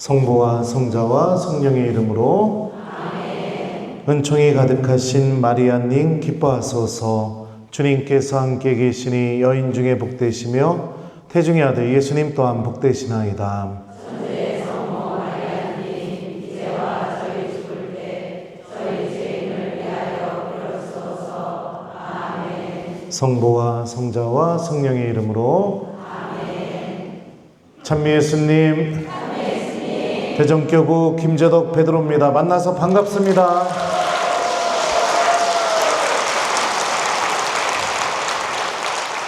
성부와 성자와 성령의 이름으로 아멘. 은총이 가득하신 마리아님 기뻐하소서. 주님께서 함께 계시니 여인 중에 복되시며 태중의 아들 예수님 또한 복되시나이다. 천주의 성모 마리아님 이제와 저희 죽을 때 저희 죄인을 위하여 빌어주소서. 아멘. 성부와 성자와 성령의 이름으로 아멘. 찬미 예수님 대전교구 김재덕 베드로입니다. 만나서 반갑습니다.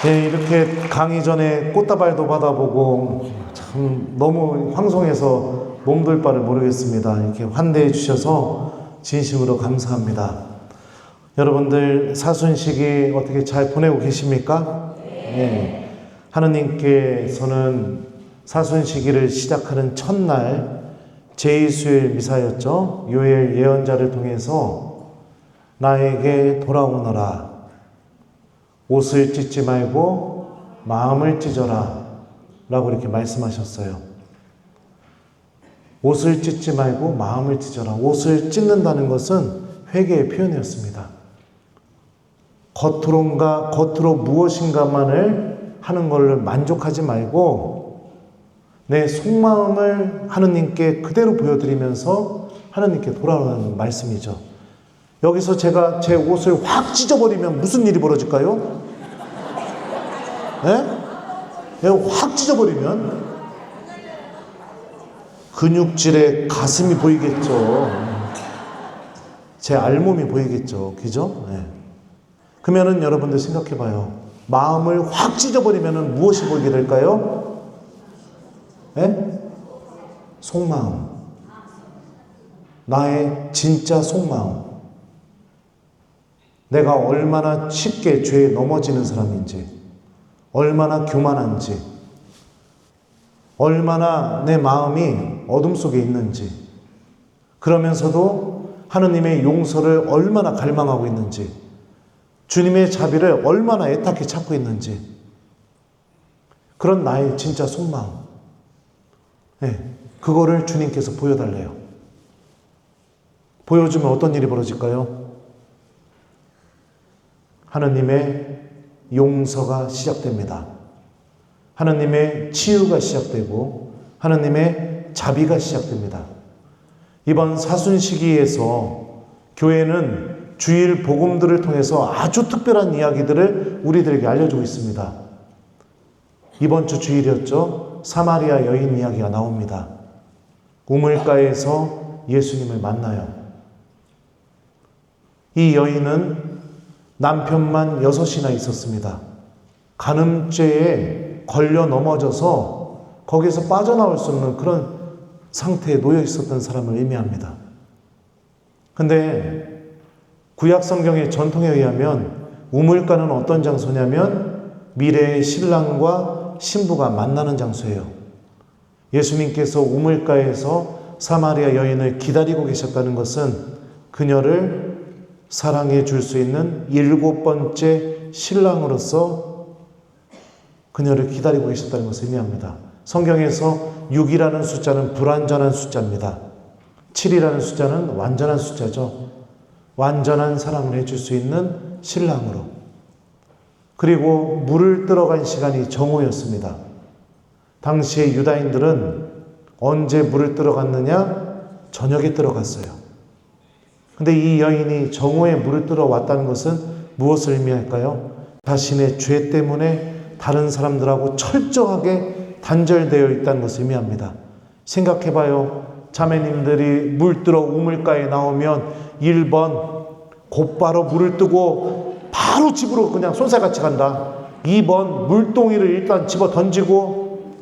네, 이렇게 강의 전에 꽃다발도 받아보고 참 너무 황송해서 몸둘 바를 모르겠습니다. 이렇게 환대해 주셔서 진심으로 감사합니다. 여러분들 사순시기 어떻게 잘 보내고 계십니까? 네. 하느님께서는 사순시기를 시작하는 첫날 제2수요일 미사였죠. 요엘 예언자를 통해서 나에게 돌아오너라. 옷을 찢지 말고 마음을 찢어라. 라고 이렇게 말씀하셨어요. 옷을 찢지 말고 마음을 찢어라. 옷을 찢는다는 것은 회개의 표현이었습니다. 겉으로 무엇인가만을 하는 걸로 만족하지 말고 내 속마음을 하느님께 그대로 보여드리면서 하느님께 돌아오는 말씀이죠. 여기서 제가 제 옷을 확 찢어버리면 무슨 일이 벌어질까요? 네? 확 찢어버리면 근육질에 가슴이 보이겠죠. 제 알몸이 보이겠죠. 그죠? 네. 그러면은 여러분들 생각해봐요. 마음을 확 찢어버리면은 무엇이 보이게 될까요? 네? 속마음. 나의 진짜 속마음. 내가 얼마나 쉽게 죄에 넘어지는 사람인지, 얼마나 교만한지, 얼마나 내 마음이 어둠 속에 있는지, 그러면서도 하느님의 용서를 얼마나 갈망하고 있는지, 주님의 자비를 얼마나 애타게 찾고 있는지, 그런 나의 진짜 속마음. 네, 그거를 주님께서 보여달래요. 보여주면 어떤 일이 벌어질까요? 하느님의 용서가 시작됩니다. 하느님의 치유가 시작되고 하느님의 자비가 시작됩니다. 이번 사순시기에서 교회는 주일 복음들을 통해서 아주 특별한 이야기들을 우리들에게 알려주고 있습니다. 이번 주 주일이었죠. 사마리아 여인 이야기가 나옵니다. 우물가에서 예수님을 만나요. 이 여인은 남편만 6이나 있었습니다. 간음죄에 걸려 넘어져서 거기서 빠져나올 수 없는 그런 상태에 놓여 있었던 사람을 의미합니다. 근데 구약 성경의 전통에 의하면 우물가는 어떤 장소냐면 미래의 신랑과 신부가 만나는 장소예요. 예수님께서 우물가에서 사마리아 여인을 기다리고 계셨다는 것은 그녀를 사랑해 줄 수 있는 7번째 신랑으로서 그녀를 기다리고 계셨다는 것을 의미합니다. 성경에서 6이라는 숫자는 불완전한 숫자입니다. 7이라는 숫자는 완전한 숫자죠. 완전한 사랑을 해줄 수 있는 신랑으로. 그리고 물을 뜨러간 시간이 정오였습니다. 당시에 유다인들은 언제 물을 뜨러갔느냐? 저녁에 뜨러갔어요. 근데 이 여인이 정오에 물을 뜨러왔다는 것은 무엇을 의미할까요? 자신의 죄 때문에 다른 사람들하고 철저하게 단절되어 있다는 것을 의미합니다. 생각해봐요. 자매님들이 물 뜨러 우물가에 나오면 1번 곧바로 물을 뜨고 바로 집으로 그냥 쏜살같이 간다. 2번 물동이를 일단 집어 던지고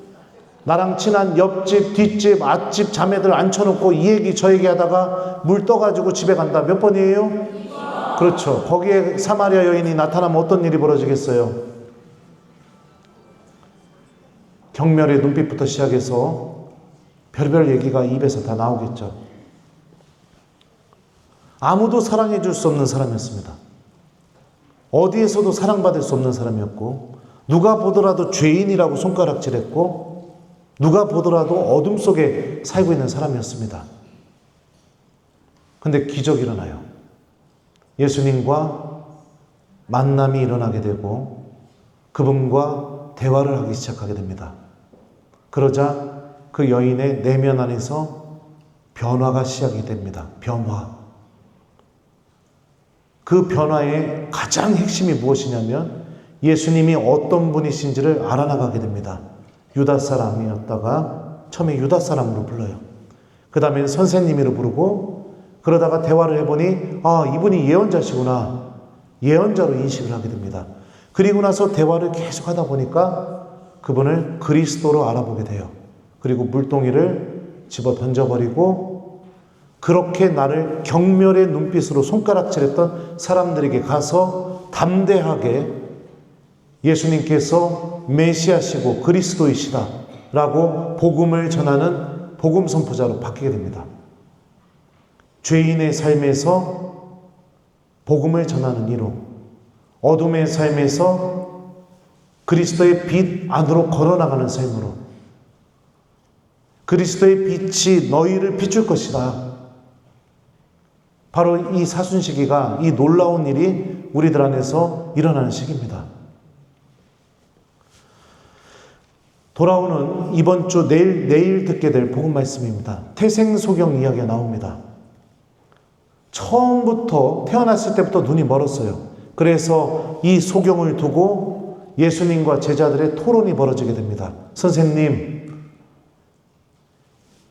나랑 친한 옆집, 뒷집, 앞집 자매들 앉혀놓고 이 얘기 저 얘기 하다가 물 떠가지고 집에 간다. 몇 번이에요? 그렇죠. 거기에 사마리아 여인이 나타나면 어떤 일이 벌어지겠어요? 경멸의 눈빛부터 시작해서 별별 얘기가 입에서 다 나오겠죠. 아무도 사랑해 줄 수 없는 사람이었습니다. 어디에서도 사랑받을 수 없는 사람이었고 누가 보더라도 죄인이라고 손가락질했고 누가 보더라도 어둠 속에 살고 있는 사람이었습니다. 근데 기적이 일어나요. 예수님과 만남이 일어나게 되고 그분과 대화를 하기 시작하게 됩니다. 그러자 그 여인의 내면 안에서 변화가 시작이 됩니다. 변화. 그 변화의 가장 핵심이 무엇이냐면 예수님이 어떤 분이신지를 알아나가게 됩니다. 유다 사람이었다가 처음에 유다 사람으로 불러요. 그 다음에 선생님으로 부르고 그러다가 대화를 해보니 이분이 예언자시구나. 예언자로 인식을 하게 됩니다. 그리고 나서 대화를 계속 하다 보니까 그분을 그리스도로 알아보게 돼요. 그리고 물동이를 집어 던져버리고 그렇게 나를 경멸의 눈빛으로 손가락질했던 사람들에게 가서 담대하게 예수님께서 메시아시고 그리스도이시다 라고 복음을 전하는 복음 선포자로 바뀌게 됩니다. 죄인의 삶에서 복음을 전하는 이로, 어둠의 삶에서 그리스도의 빛 안으로 걸어나가는 삶으로, 그리스도의 빛이 너희를 비출 것이다. 바로 이 사순 시기가, 이 놀라운 일이 우리들 안에서 일어나는 시기입니다. 돌아오는 이번 주 내일 듣게 될 복음 말씀입니다. 태생소경 이야기가 나옵니다. 처음부터 태어났을 때부터 눈이 멀었어요. 그래서 이 소경을 두고 예수님과 제자들의 토론이 벌어지게 됩니다. 선생님,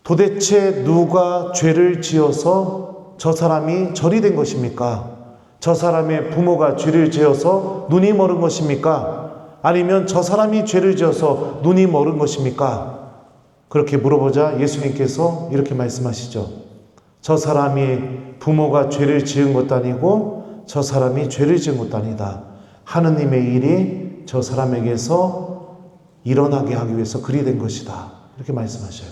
도대체 누가 죄를 지어서 저 사람이 절이 된 것입니까? 저 사람의 부모가 죄를 지어서 눈이 멀은 것입니까? 아니면 저 사람이 죄를 지어서 눈이 멀은 것입니까? 그렇게 물어보자 예수님께서 이렇게 말씀하시죠. 저 사람이 부모가 죄를 지은 것도 아니고 저 사람이 죄를 지은 것도 아니다. 하느님의 일이 저 사람에게서 일어나게 하기 위해서 그리 된 것이다. 이렇게 말씀하셔요.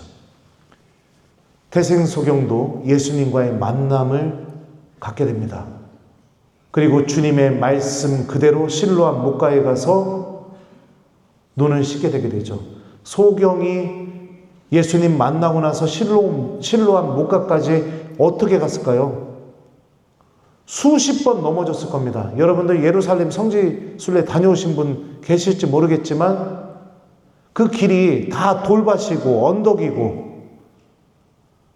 태생소경도 예수님과의 만남을 갖게 됩니다. 그리고 주님의 말씀 그대로 실로암 목가에 가서 눈을 씻게 되게 되죠. 소경이 예수님 만나고 나서 실로암 목가까지 어떻게 갔을까요? 수십 번 넘어졌을 겁니다. 여러분들 예루살렘 성지 순례 다녀오신 분 계실지 모르겠지만 그 길이 다 돌밭이고 언덕이고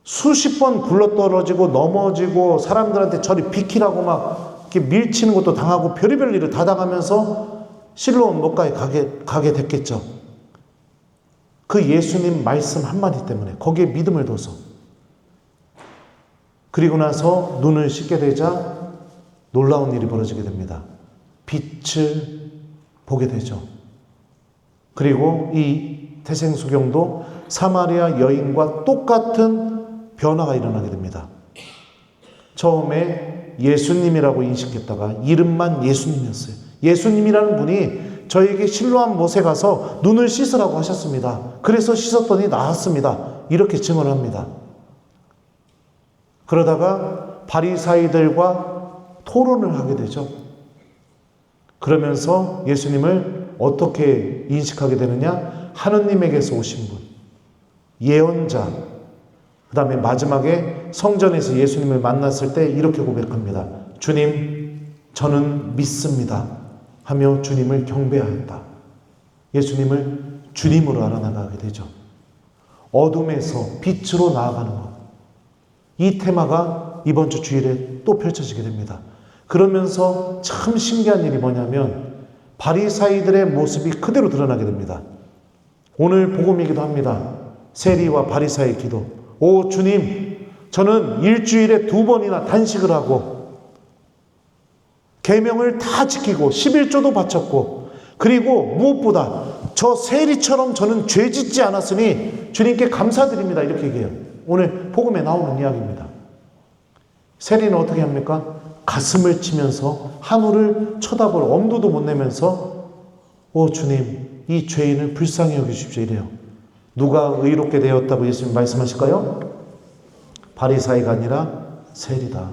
수십 번 굴러떨어지고 넘어지고 사람들한테 저리 비키라고 막 이렇게 밀치는 것도 당하고 별의별 일을 다 당하면서 실로암 목가에 가게 됐겠죠. 그 예수님 말씀 한마디 때문에 거기에 믿음을 둬서 그리고 나서 눈을 씻게 되자 놀라운 일이 벌어지게 됩니다. 빛을 보게 되죠. 그리고 이 태생소경도 사마리아 여인과 똑같은 변화가 일어나게 됩니다. 처음에 예수님이라고 인식했다가 이름만 예수님이었어요. 예수님이라는 분이 저에게 실로암 못에 가서 눈을 씻으라고 하셨습니다. 그래서 씻었더니 나았습니다. 이렇게 증언합니다. 그러다가 바리사이들과 토론을 하게 되죠. 그러면서 예수님을 어떻게 인식하게 되느냐? 하느님에게서 오신 분, 예언자, 그 다음에 마지막에 성전에서 예수님을 만났을 때 이렇게 고백합니다. 주님, 저는 믿습니다. 하며 주님을 경배하였다. 예수님을 주님으로 알아나가게 되죠. 어둠에서 빛으로 나아가는 것. 이 테마가 이번 주 주일에 또 펼쳐지게 됩니다. 그러면서 참 신기한 일이 뭐냐면 바리사이들의 모습이 그대로 드러나게 됩니다. 오늘 복음이기도 합니다. 세리와 바리사의 기도. 오 주님, 저는 일주일에 2번이나 단식을 하고 계명을 다 지키고 11조도 바쳤고 그리고 무엇보다 저 세리처럼 저는 죄 짓지 않았으니 주님께 감사드립니다. 이렇게 얘기해요. 오늘 복음에 나오는 이야기입니다. 세리는 어떻게 합니까? 가슴을 치면서 하늘을 쳐다볼 엄두도 못 내면서 오 주님, 이 죄인을 불쌍히 여기십시오 이래요. 누가 의롭게 되었다고 예수님 말씀하실까요? 바리사이가 아니라 세리다.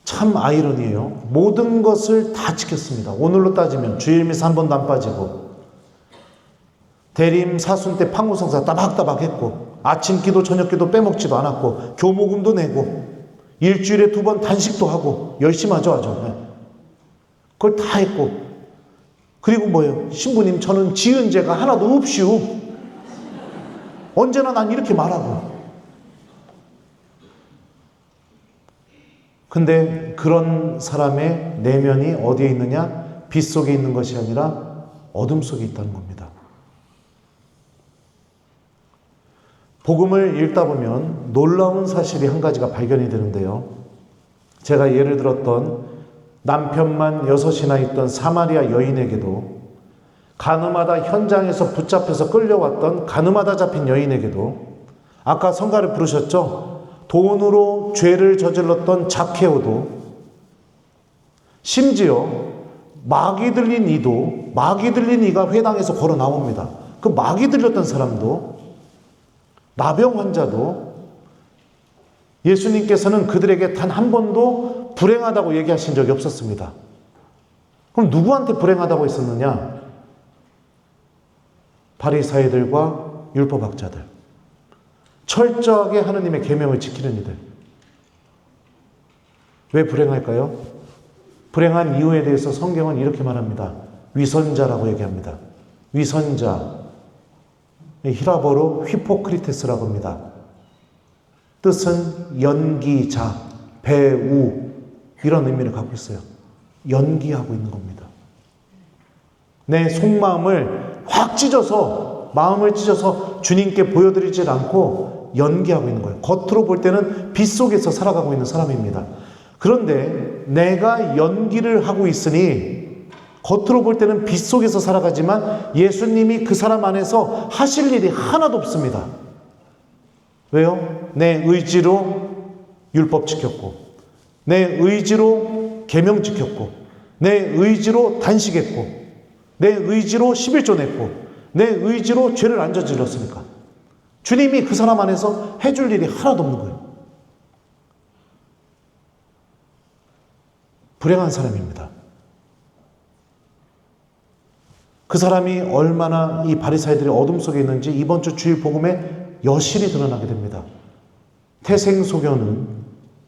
참 아이러니해요. 모든 것을 다 지켰습니다. 오늘로 따지면 주일 미사 한 번도 안 빠지고 대림 사순 때 판고성사 따박따박 했고, 아침 기도 저녁 기도 빼먹지도 않았고, 교모금도 내고, 일주일에 2번 단식도 하고, 열심히 하죠. 그걸 다 했고, 그리고 뭐예요? 신부님, 저는 지은 죄가 하나도 없시오. 언제나 난 이렇게 말하고. 근데 그런 사람의 내면이 어디에 있느냐? 빛 속에 있는 것이 아니라 어둠 속에 있다는 겁니다. 복음을 읽다 보면 놀라운 사실이 한 가지가 발견이 되는데요. 제가 예를 들었던 남편만 6이나 있던 사마리아 여인에게도, 가늠하다 현장에서 붙잡혀서 끌려왔던 가늠하다 잡힌 여인에게도, 아까 성가를 부르셨죠? 돈으로 죄를 저질렀던 zakhe오도, 심지어 마귀 들린 이가 회당에서 걸어 나옵니다. 그 마귀 들렸던 사람도, 나병 환자도 예수님께서는 그들에게 단 한 번도 불행하다고 얘기하신 적이 없었습니다. 그럼 누구한테 불행하다고 했었느냐? 바리사이들과 율법학자들, 철저하게 하느님의 계명을 지키는 이들. 왜 불행할까요? 불행한 이유에 대해서 성경은 이렇게 말합니다. 위선자라고 얘기합니다. 위선자, 히라보로 휘포크리테스라고 합니다. 뜻은 연기자, 배우, 이런 의미를 갖고 있어요. 연기하고 있는 겁니다. 내 속마음을 확 찢어서, 마음을 찢어서 주님께 보여드리질 않고 연기하고 있는 거예요. 겉으로 볼 때는 빛 속에서 살아가고 있는 사람입니다. 그런데 내가 연기를 하고 있으니 겉으로 볼 때는 빛 속에서 살아가지만 예수님이 그 사람 안에서 하실 일이 하나도 없습니다. 왜요? 내 의지로 율법 지켰고, 내 의지로 계명 지켰고, 내 의지로 단식했고, 내 의지로 11조 냈고, 내 의지로 죄를 안 저질렀으니까 주님이 그 사람 안에서 해줄 일이 하나도 없는 거예요. 불행한 사람입니다. 그 사람이 얼마나 이 바리사이들의 어둠 속에 있는지 이번 주 주일 복음에 여실히 드러나게 됩니다. 태생소견은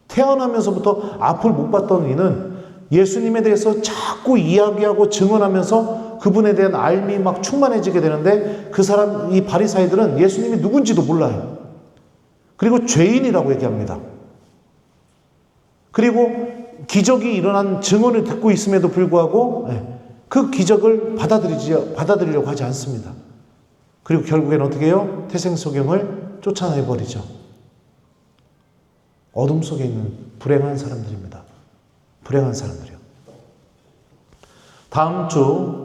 태어나면서부터 앞을 못 봤던 이는 예수님에 대해서 자꾸 이야기하고 증언하면서 그분에 대한 알미 막 충만해지게 되는데, 그 사람, 이 바리사이들은 예수님이 누군지도 몰라요. 그리고 죄인이라고 얘기합니다. 그리고 기적이 일어난 증언을 듣고 있음에도 불구하고 그 기적을 받아들이려고 하지 않습니다. 그리고 결국에는 어떻게 해요? 태생소경을 쫓아내버리죠. 어둠 속에 있는 불행한 사람들입니다. 불행한 사람들이요. 다음 주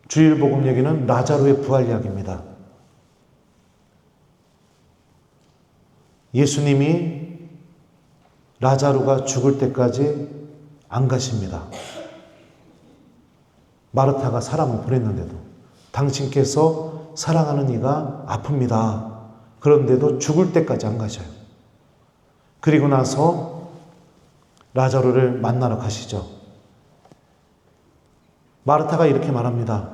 주일 복음 얘기는 라자로의 부활 이야기입니다. 예수님이 라자로가 죽을 때까지 안 가십니다. 마르타가 사람을 보냈는데도, 당신께서 사랑하는 이가 아픕니다. 그런데도 죽을 때까지 안 가셔요. 그리고 나서 라자로를 만나러 가시죠. 마르타가 이렇게 말합니다.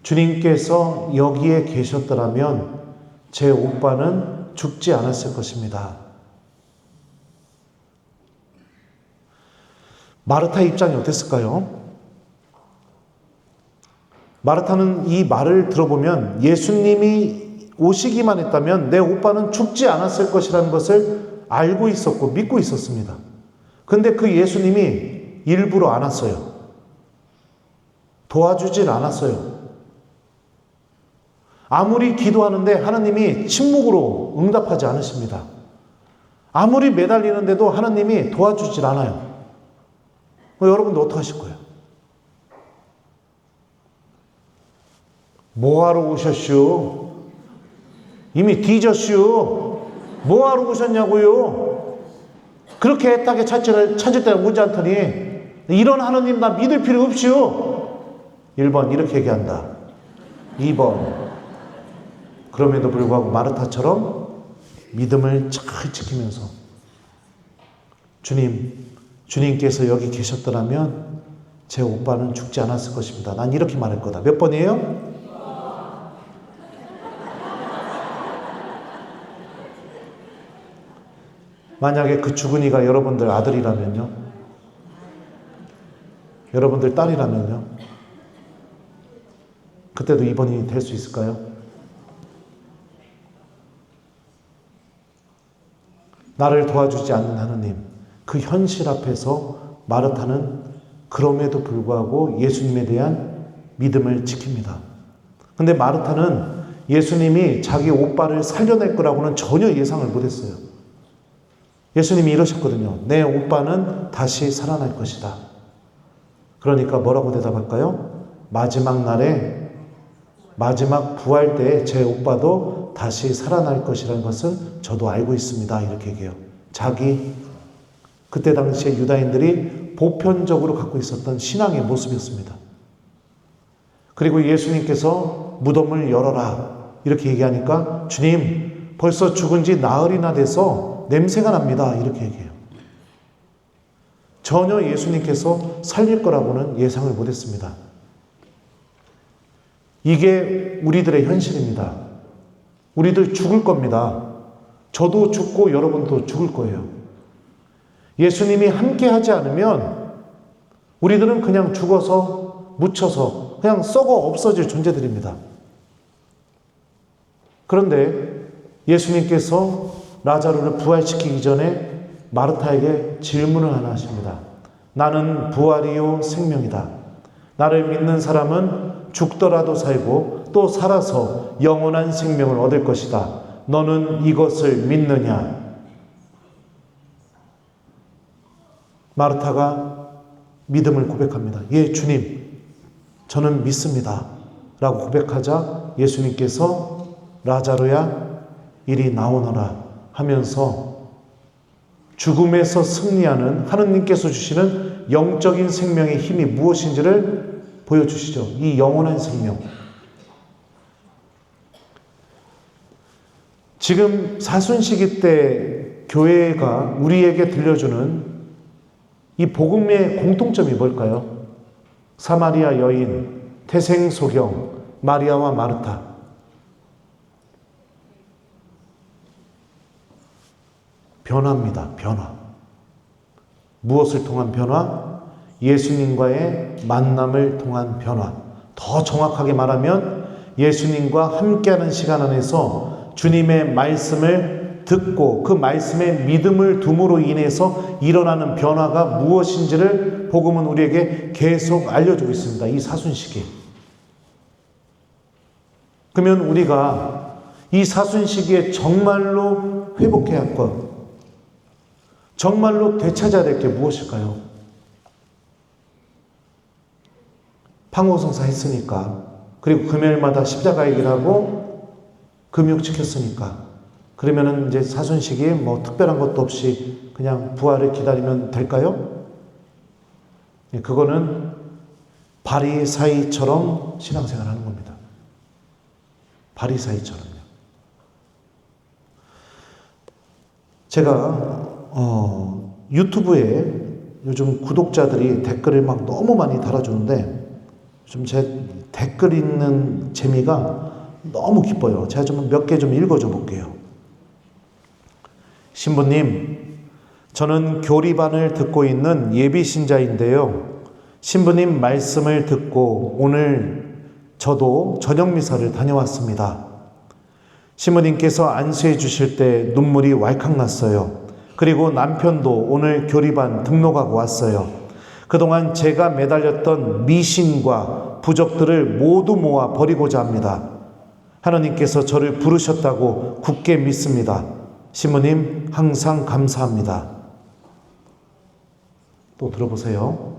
주님께서 여기에 계셨더라면 제 오빠는 죽지 않았을 것입니다. 마르타의 입장이 어땠을까요? 마르타는 이 말을 들어보면 예수님이 오시기만 했다면 내 오빠는 죽지 않았을 것이라는 것을 알고 있었고 믿고 있었습니다. 그런데 그 예수님이 일부러 안 왔어요. 도와주질 않았어요. 아무리 기도하는데 하나님이 침묵으로 응답하지 않으십니다. 아무리 매달리는데도 하나님이 도와주질 않아요. 여러분도 어떻게 하실 거예요? 뭐하러 오셨슈? 이미 뒤졌슈. 뭐하러 오셨냐고요? 그렇게 애타게 찾을 때가 오지 않더니 이런 하나님 나 믿을 필요 없슈. 1번 이렇게 얘기한다. 2번 그럼에도 불구하고 마르타처럼 믿음을 잘 지키면서 주님께서 여기 계셨더라면 제 오빠는 죽지 않았을 것입니다. 난 이렇게 말할 거다. 몇 번이에요? 만약에 그 죽은 이가 여러분들 아들이라면요? 여러분들 딸이라면요? 그때도 입원이 될 수 있을까요? 나를 도와주지 않는 하느님, 그 현실 앞에서 마르타는 그럼에도 불구하고 예수님에 대한 믿음을 지킵니다. 근데 마르타는 예수님이 자기 오빠를 살려낼 거라고는 전혀 예상을 못했어요. 예수님이 이러셨거든요. 내 오빠는 다시 살아날 것이다. 그러니까 뭐라고 대답할까요? 마지막 날에, 마지막 부활 때에 제 오빠도 다시 살아날 것이라는 것은 저도 알고 있습니다. 이렇게 얘기해요. 자기, 그때 당시에 유다인들이 보편적으로 갖고 있었던 신앙의 모습이었습니다. 그리고 예수님께서 무덤을 열어라 이렇게 얘기하니까 주님 벌써 죽은 지 나흘이나 돼서 냄새가 납니다. 이렇게 얘기해요. 전혀 예수님께서 살릴 거라고는 예상을 못했습니다. 이게 우리들의 현실입니다. 우리들 죽을 겁니다. 저도 죽고 여러분도 죽을 거예요. 예수님이 함께 하지 않으면 우리들은 그냥 죽어서 묻혀서 그냥 썩어 없어질 존재들입니다. 그런데 예수님께서 라자로를 부활시키기 전에 마르타에게 질문을 하나 하십니다. 나는 부활이요 생명이다. 나를 믿는 사람은 죽더라도 살고 또 살아서 영원한 생명을 얻을 것이다. 너는 이것을 믿느냐? 마르타가 믿음을 고백합니다. 예, 주님, 저는 믿습니다. 라고 고백하자 예수님께서 라자로야 이리 나오너라 하면서 죽음에서 승리하는 하느님께서 주시는 영적인 생명의 힘이 무엇인지를 보여주시죠. 이 영원한 생명. 지금 사순시기 때 교회가 우리에게 들려주는 이 복음의 공통점이 뭘까요? 사마리아 여인, 태생소경, 마리아와 마르타. 변화입니다. 변화. 무엇을 통한 변화? 예수님과의 만남을 통한 변화. 더 정확하게 말하면 예수님과 함께하는 시간 안에서 주님의 말씀을 듣고 그 말씀에 믿음을 둠으로 인해서 일어나는 변화가 무엇인지를 복음은 우리에게 계속 알려주고 있습니다. 이 사순시기. 그러면 우리가 이 사순시기에 정말로 회복해야 할 것, 정말로 되찾아야 될 게 무엇일까요? 판고성사 했으니까, 그리고 금요일마다 십자가 얘기를 하고 금욕 지켰으니까, 그러면은 이제 사순시기에 뭐 특별한 것도 없이 그냥 부활을 기다리면 될까요? 그거는 바리사이처럼 신앙생활 하는 겁니다. 바리사이처럼요. 제가 유튜브에 요즘 구독자들이 댓글을 막 너무 많이 달아주는데 좀 제 댓글 읽는 재미가 너무 기뻐요. 제가 좀 몇 개 좀 읽어줘 볼게요. 신부님, 저는 교리반을 듣고 있는 예비신자인데요. 신부님 말씀을 듣고 오늘 저도 저녁미사를 다녀왔습니다. 신부님께서 안수해 주실 때 눈물이 왈칵 났어요. 그리고 남편도 오늘 교리반 등록하고 왔어요. 그동안 제가 매달렸던 미신과 부적들을 모두 모아 버리고자 합니다. 하나님께서 저를 부르셨다고 굳게 믿습니다. 신부님 항상 감사합니다. 또 들어보세요.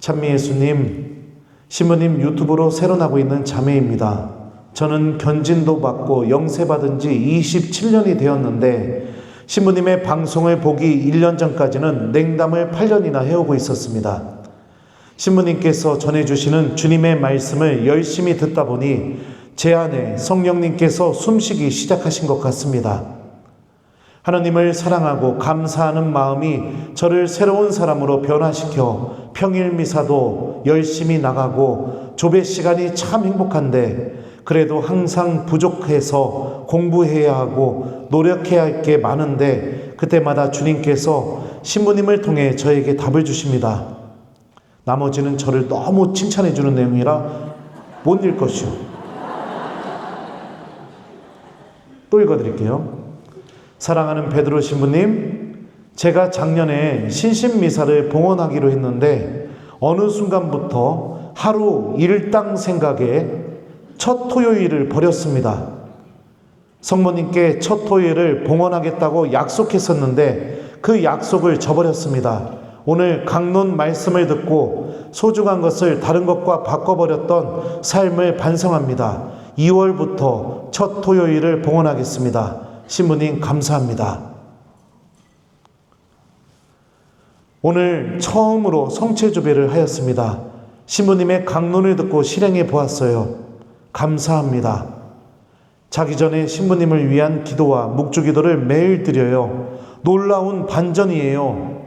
찬미예수님, 신부님 유튜브로 새로 나고 있는 자매입니다. 저는 견진도 받고 영세받은 지 27년이 되었는데 신부님의 방송을 보기 1년 전까지는 냉담을 8년이나 해오고 있었습니다. 신부님께서 전해주시는 주님의 말씀을 열심히 듣다 보니 제 안에 성령님께서 숨쉬기 시작하신 것 같습니다. 하나님을 사랑하고 감사하는 마음이 저를 새로운 사람으로 변화시켜 평일 미사도 열심히 나가고 조배 시간이 참 행복한데 그래도 항상 부족해서 공부해야 하고 노력해야 할 게 많은데 그때마다 주님께서 신부님을 통해 저에게 답을 주십니다. 나머지는 저를 너무 칭찬해 주는 내용이라 못 읽을 것이요. 또 읽어드릴게요. 사랑하는 베드로 신부님, 제가 작년에 신신미사를 봉헌하기로 했는데 어느 순간부터 하루 일당 생각에 첫 토요일을 버렸습니다. 성모님께 첫 토요일을 봉헌하겠다고 약속했었는데 그 약속을 저버렸습니다. 오늘 강론 말씀을 듣고 소중한 것을 다른 것과 바꿔버렸던 삶을 반성합니다. 2월부터 첫 토요일을 봉헌하겠습니다. 신부님 감사합니다. 오늘 처음으로 성체조배를 하였습니다. 신부님의 강론을 듣고 실행해 보았어요. 감사합니다. 자기 전에 신부님을 위한 기도와 묵주기도를 매일 드려요. 놀라운 반전이에요.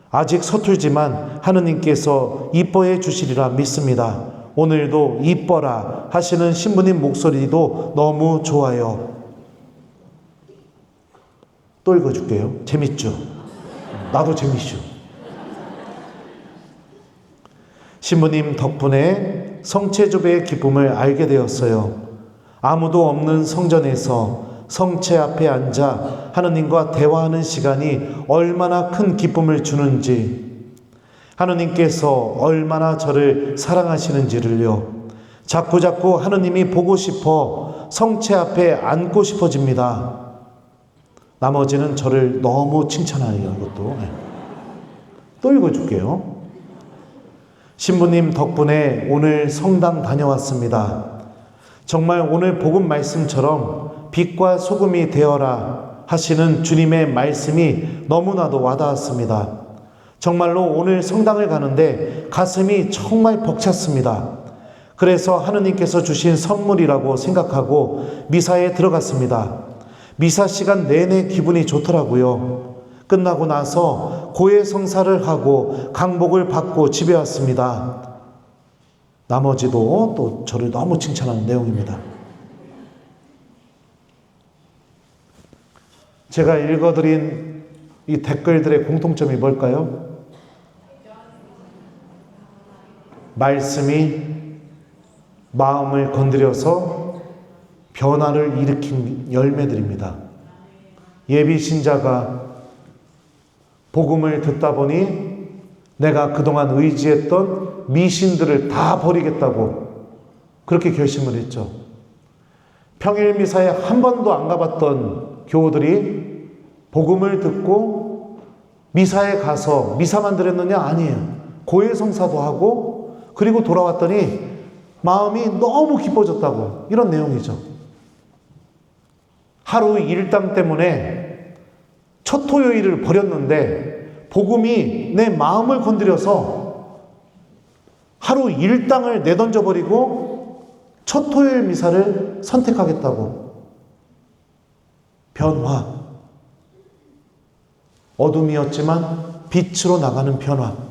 아직 서툴지만 하느님께서 이뻐해 주시리라 믿습니다. 오늘도 이뻐라 하시는 신부님 목소리도 너무 좋아요. 또 읽어줄게요. 재밌죠? 나도 재밌죠? 신부님 덕분에 성체조배의 기쁨을 알게 되었어요. 아무도 없는 성전에서 성체 앞에 앉아 하느님과 대화하는 시간이 얼마나 큰 기쁨을 주는지, 하느님께서 얼마나 저를 사랑하시는지를요. 자꾸자꾸 하느님이 보고 싶어 성체 앞에 앉고 싶어집니다. 나머지는 저를 너무 칭찬해요. 이것도. 또 읽어줄게요. 신부님 덕분에 오늘 성당 다녀왔습니다. 정말 오늘 복음 말씀처럼 빛과 소금이 되어라 하시는 주님의 말씀이 너무나도 와닿았습니다. 정말로 오늘 성당을 가는데 가슴이 정말 벅찼습니다. 그래서 하느님께서 주신 선물이라고 생각하고 미사에 들어갔습니다. 미사 시간 내내 기분이 좋더라고요. 끝나고 나서 고해성사를 하고 강복을 받고 집에 왔습니다. 나머지도 또 저를 너무 칭찬하는 내용입니다. 제가 읽어드린 이 댓글들의 공통점이 뭘까요? 말씀이 마음을 건드려서 변화를 일으킨 열매들입니다. 예비신자가 복음을 듣다 보니 내가 그동안 의지했던 미신들을 다 버리겠다고 그렇게 결심을 했죠. 평일미사에 한 번도 안 가봤던 교우들이 복음을 듣고 미사에 가서 미사만 드렸느냐? 아니에요. 고해성사도 하고 그리고 돌아왔더니 마음이 너무 기뻐졌다고, 이런 내용이죠. 하루 일당 때문에 첫 토요일을 버렸는데 복음이 내 마음을 건드려서 하루 일당을 내던져버리고 첫 토요일 미사를 선택하겠다고. 변화. 어둠이었지만 빛으로 나가는 변화.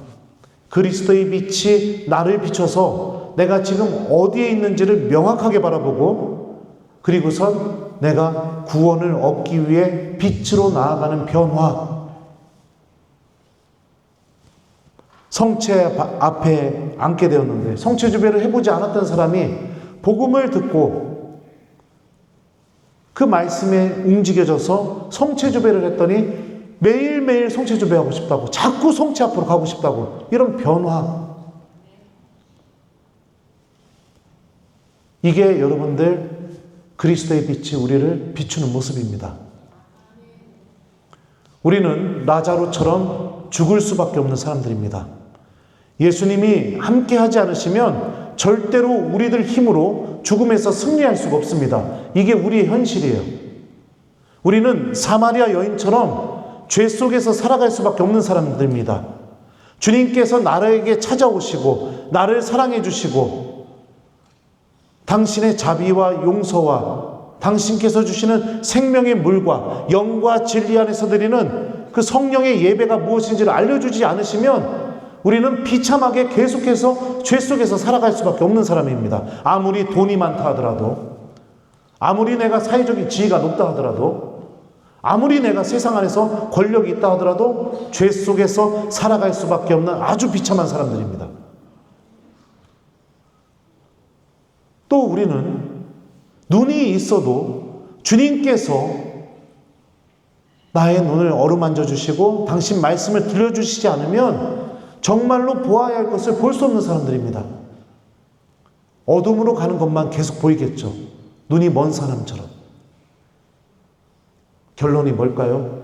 그리스도의 빛이 나를 비춰서 내가 지금 어디에 있는지를 명확하게 바라보고 그리고선 내가 구원을 얻기 위해 빛으로 나아가는 변화. 성체 앞에 앉게 되었는데 성체주배를 해보지 않았던 사람이 복음을 듣고 그 말씀에 움직여져서 성체주배를 했더니 매일매일 성체주배하고 싶다고, 자꾸 성체 앞으로 가고 싶다고, 이런 변화. 이게 여러분들 그리스도의 빛이 우리를 비추는 모습입니다. 우리는 라자로처럼 죽을 수밖에 없는 사람들입니다. 예수님이 함께 하지 않으시면 절대로 우리들 힘으로 죽음에서 승리할 수가 없습니다. 이게 우리의 현실이에요. 우리는 사마리아 여인처럼 죄 속에서 살아갈 수밖에 없는 사람들입니다. 주님께서 나에게 찾아오시고 나를 사랑해 주시고 당신의 자비와 용서와 당신께서 주시는 생명의 물과 영과 진리 안에서 드리는 그 성령의 예배가 무엇인지를 알려주지 않으시면 우리는 비참하게 계속해서 죄 속에서 살아갈 수밖에 없는 사람입니다. 아무리 돈이 많다 하더라도. 아무리 내가 사회적인 지위가 높다 하더라도, 아무리 내가 세상 안에서 권력이 있다 하더라도 죄 속에서 살아갈 수밖에 없는 아주 비참한 사람들입니다. 또 우리는 눈이 있어도 주님께서 나의 눈을 어루만져 주시고 당신 말씀을 들려주시지 않으면 정말로 보아야 할 것을 볼 수 없는 사람들입니다. 어둠으로 가는 것만 계속 보이겠죠. 눈이 먼 사람처럼. 결론이 뭘까요?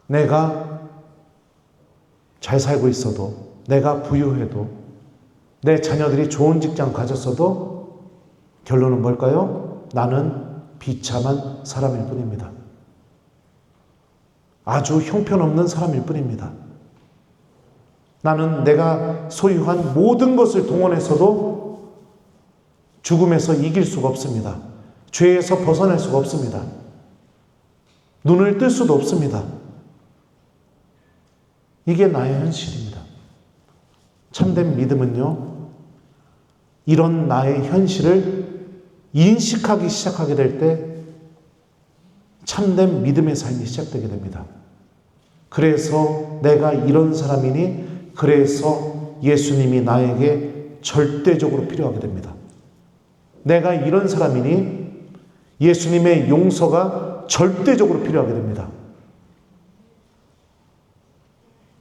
내가 잘 살고 있어도, 내가 부유해도, 내 자녀들이 좋은 직장 가졌어도 결론은 뭘까요? 나는 비참한 사람일 뿐입니다. 아주 형편없는 사람일 뿐입니다. 나는 내가 소유한 모든 것을 동원해서도 죽음에서 이길 수가 없습니다. 죄에서 벗어날 수가 없습니다. 눈을 뜰 수도 없습니다. 이게 나의 현실입니다. 참된 믿음은요, 이런 나의 현실을 인식하기 시작하게 될 때 참된 믿음의 삶이 시작되게 됩니다. 그래서 내가 이런 사람이니, 그래서 예수님이 나에게 절대적으로 필요하게 됩니다. 내가 이런 사람이니 예수님의 용서가 절대적으로 필요하게 됩니다.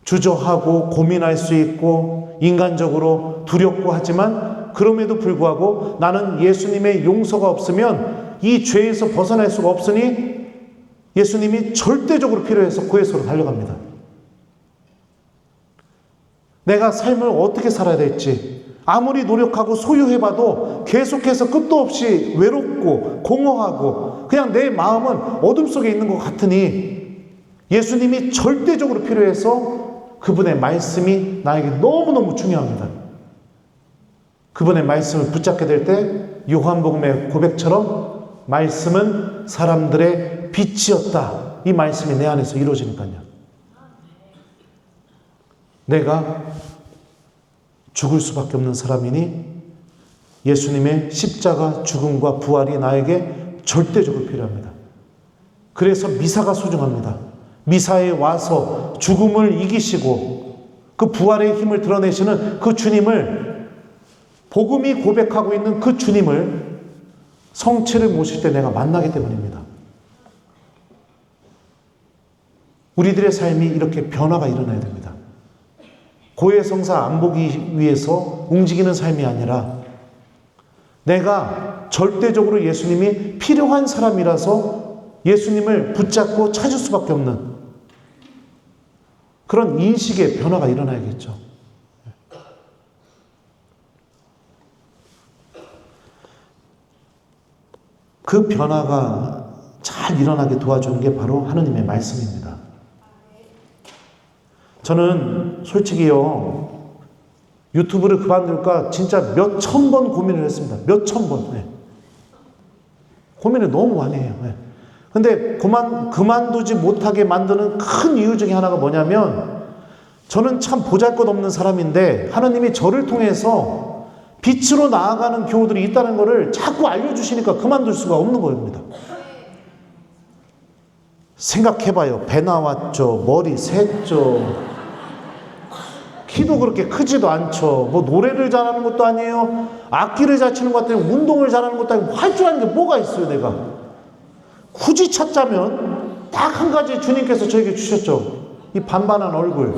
주저하고 고민할 수 있고 인간적으로 두렵고 하지만 그럼에도 불구하고 나는 예수님의 용서가 없으면 이 죄에서 벗어날 수가 없으니 예수님이 절대적으로 필요해서 구해서로 달려갑니다. 내가 삶을 어떻게 살아야 될지 아무리 노력하고 소유해봐도 계속해서 끝도 없이 외롭고 공허하고 그냥 내 마음은 어둠 속에 있는 것 같으니 예수님이 절대적으로 필요해서 그분의 말씀이 나에게 너무너무 중요합니다. 그분의 말씀을 붙잡게 될 때 요한복음의 고백처럼 말씀은 사람들의 빛이었다. 이 말씀이 내 안에서 이루어지니까요. 내가 죽을 수밖에 없는 사람이니 예수님의 십자가 죽음과 부활이 나에게 절대적으로 필요합니다. 그래서 미사가 소중합니다. 미사에 와서 죽음을 이기시고 그 부활의 힘을 드러내시는 그 주님을, 복음이 고백하고 있는 그 주님을 성체를 모실 때 내가 만나기 때문입니다. 우리들의 삶이 이렇게 변화가 일어나야 됩니다. 고해성사 안 보기 위해서 움직이는 삶이 아니라 내가 절대적으로 예수님이 필요한 사람이라서 예수님을 붙잡고 찾을 수밖에 없는 그런 인식의 변화가 일어나야겠죠. 그 변화가 잘 일어나게 도와주는 게 바로 하느님의 말씀입니다. 저는 솔직히요, 유튜브를 그만둘까 진짜 몇천 번 고민을 했습니다. 몇천 번. 네. 고민을 너무 많이 해요. 네. 근데 그만두지 못하게 만드는 큰 이유 중에 하나가 뭐냐면, 저는 참 보잘것없는 사람인데 하나님이 저를 통해서 빛으로 나아가는 교우들이 있다는 것을 자꾸 알려주시니까 그만둘 수가 없는 겁니다. 생각해봐요. 배 나왔죠. 머리 샜죠. 키도 그렇게 크지도 않죠. 뭐 노래를 잘하는 것도 아니에요. 악기를 잘 치는 것 같아요. 운동을 잘하는 것도 아니고 할 줄 아는 게 뭐가 있어요, 내가. 굳이 찾자면 딱 한 가지 주님께서 저에게 주셨죠. 이 반반한 얼굴.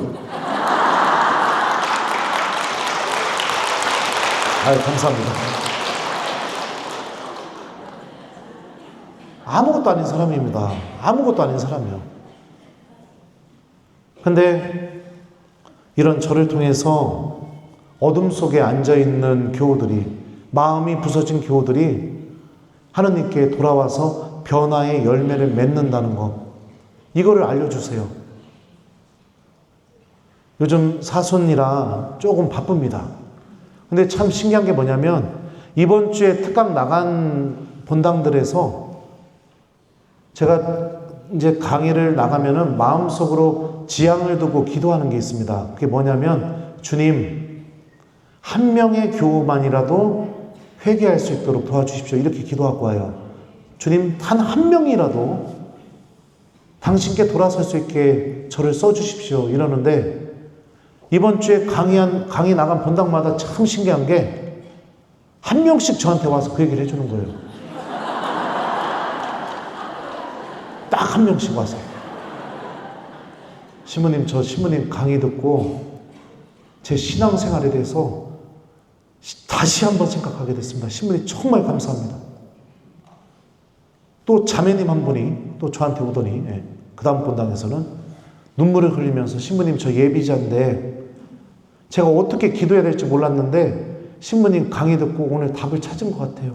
아유, 감사합니다. 아무것도 아닌 사람입니다. 아무것도 아닌 사람이요. 근데 이런 저를 통해서 어둠 속에 앉아있는 교우들이, 마음이 부서진 교우들이 하느님께 돌아와서 변화의 열매를 맺는다는 것, 이거를 알려주세요. 요즘 사손이라 조금 바쁩니다. 근데 참 신기한 게 뭐냐면 이번 주에 특강 나간 본당들에서 제가 이제 강의를 나가면은 마음속으로 지향을 두고 기도하는 게 있습니다. 그게 뭐냐면, 주님, 한 명의 교우만이라도 회개할 수 있도록 도와주십시오. 이렇게 기도하고 와요. 주님, 단 한 명이라도 당신께 돌아설 수 있게 저를 써주십시오. 이러는데 이번 주에 강의 나간 본당마다 참 신기한 게 한 명씩 저한테 와서 그 얘기를 해주는 거예요. 딱 한 명씩 와서. 신부님, 저 신부님 강의 듣고 제 신앙생활에 대해서 다시 한번 생각하게 됐습니다. 신부님 정말 감사합니다. 또 자매님 한 분이 또 저한테 오더니 그 다음 본당에서는 눈물을 흘리면서 신부님 저 예비자인데 제가 어떻게 기도해야 될지 몰랐는데 신부님 강의 듣고 오늘 답을 찾은 것 같아요.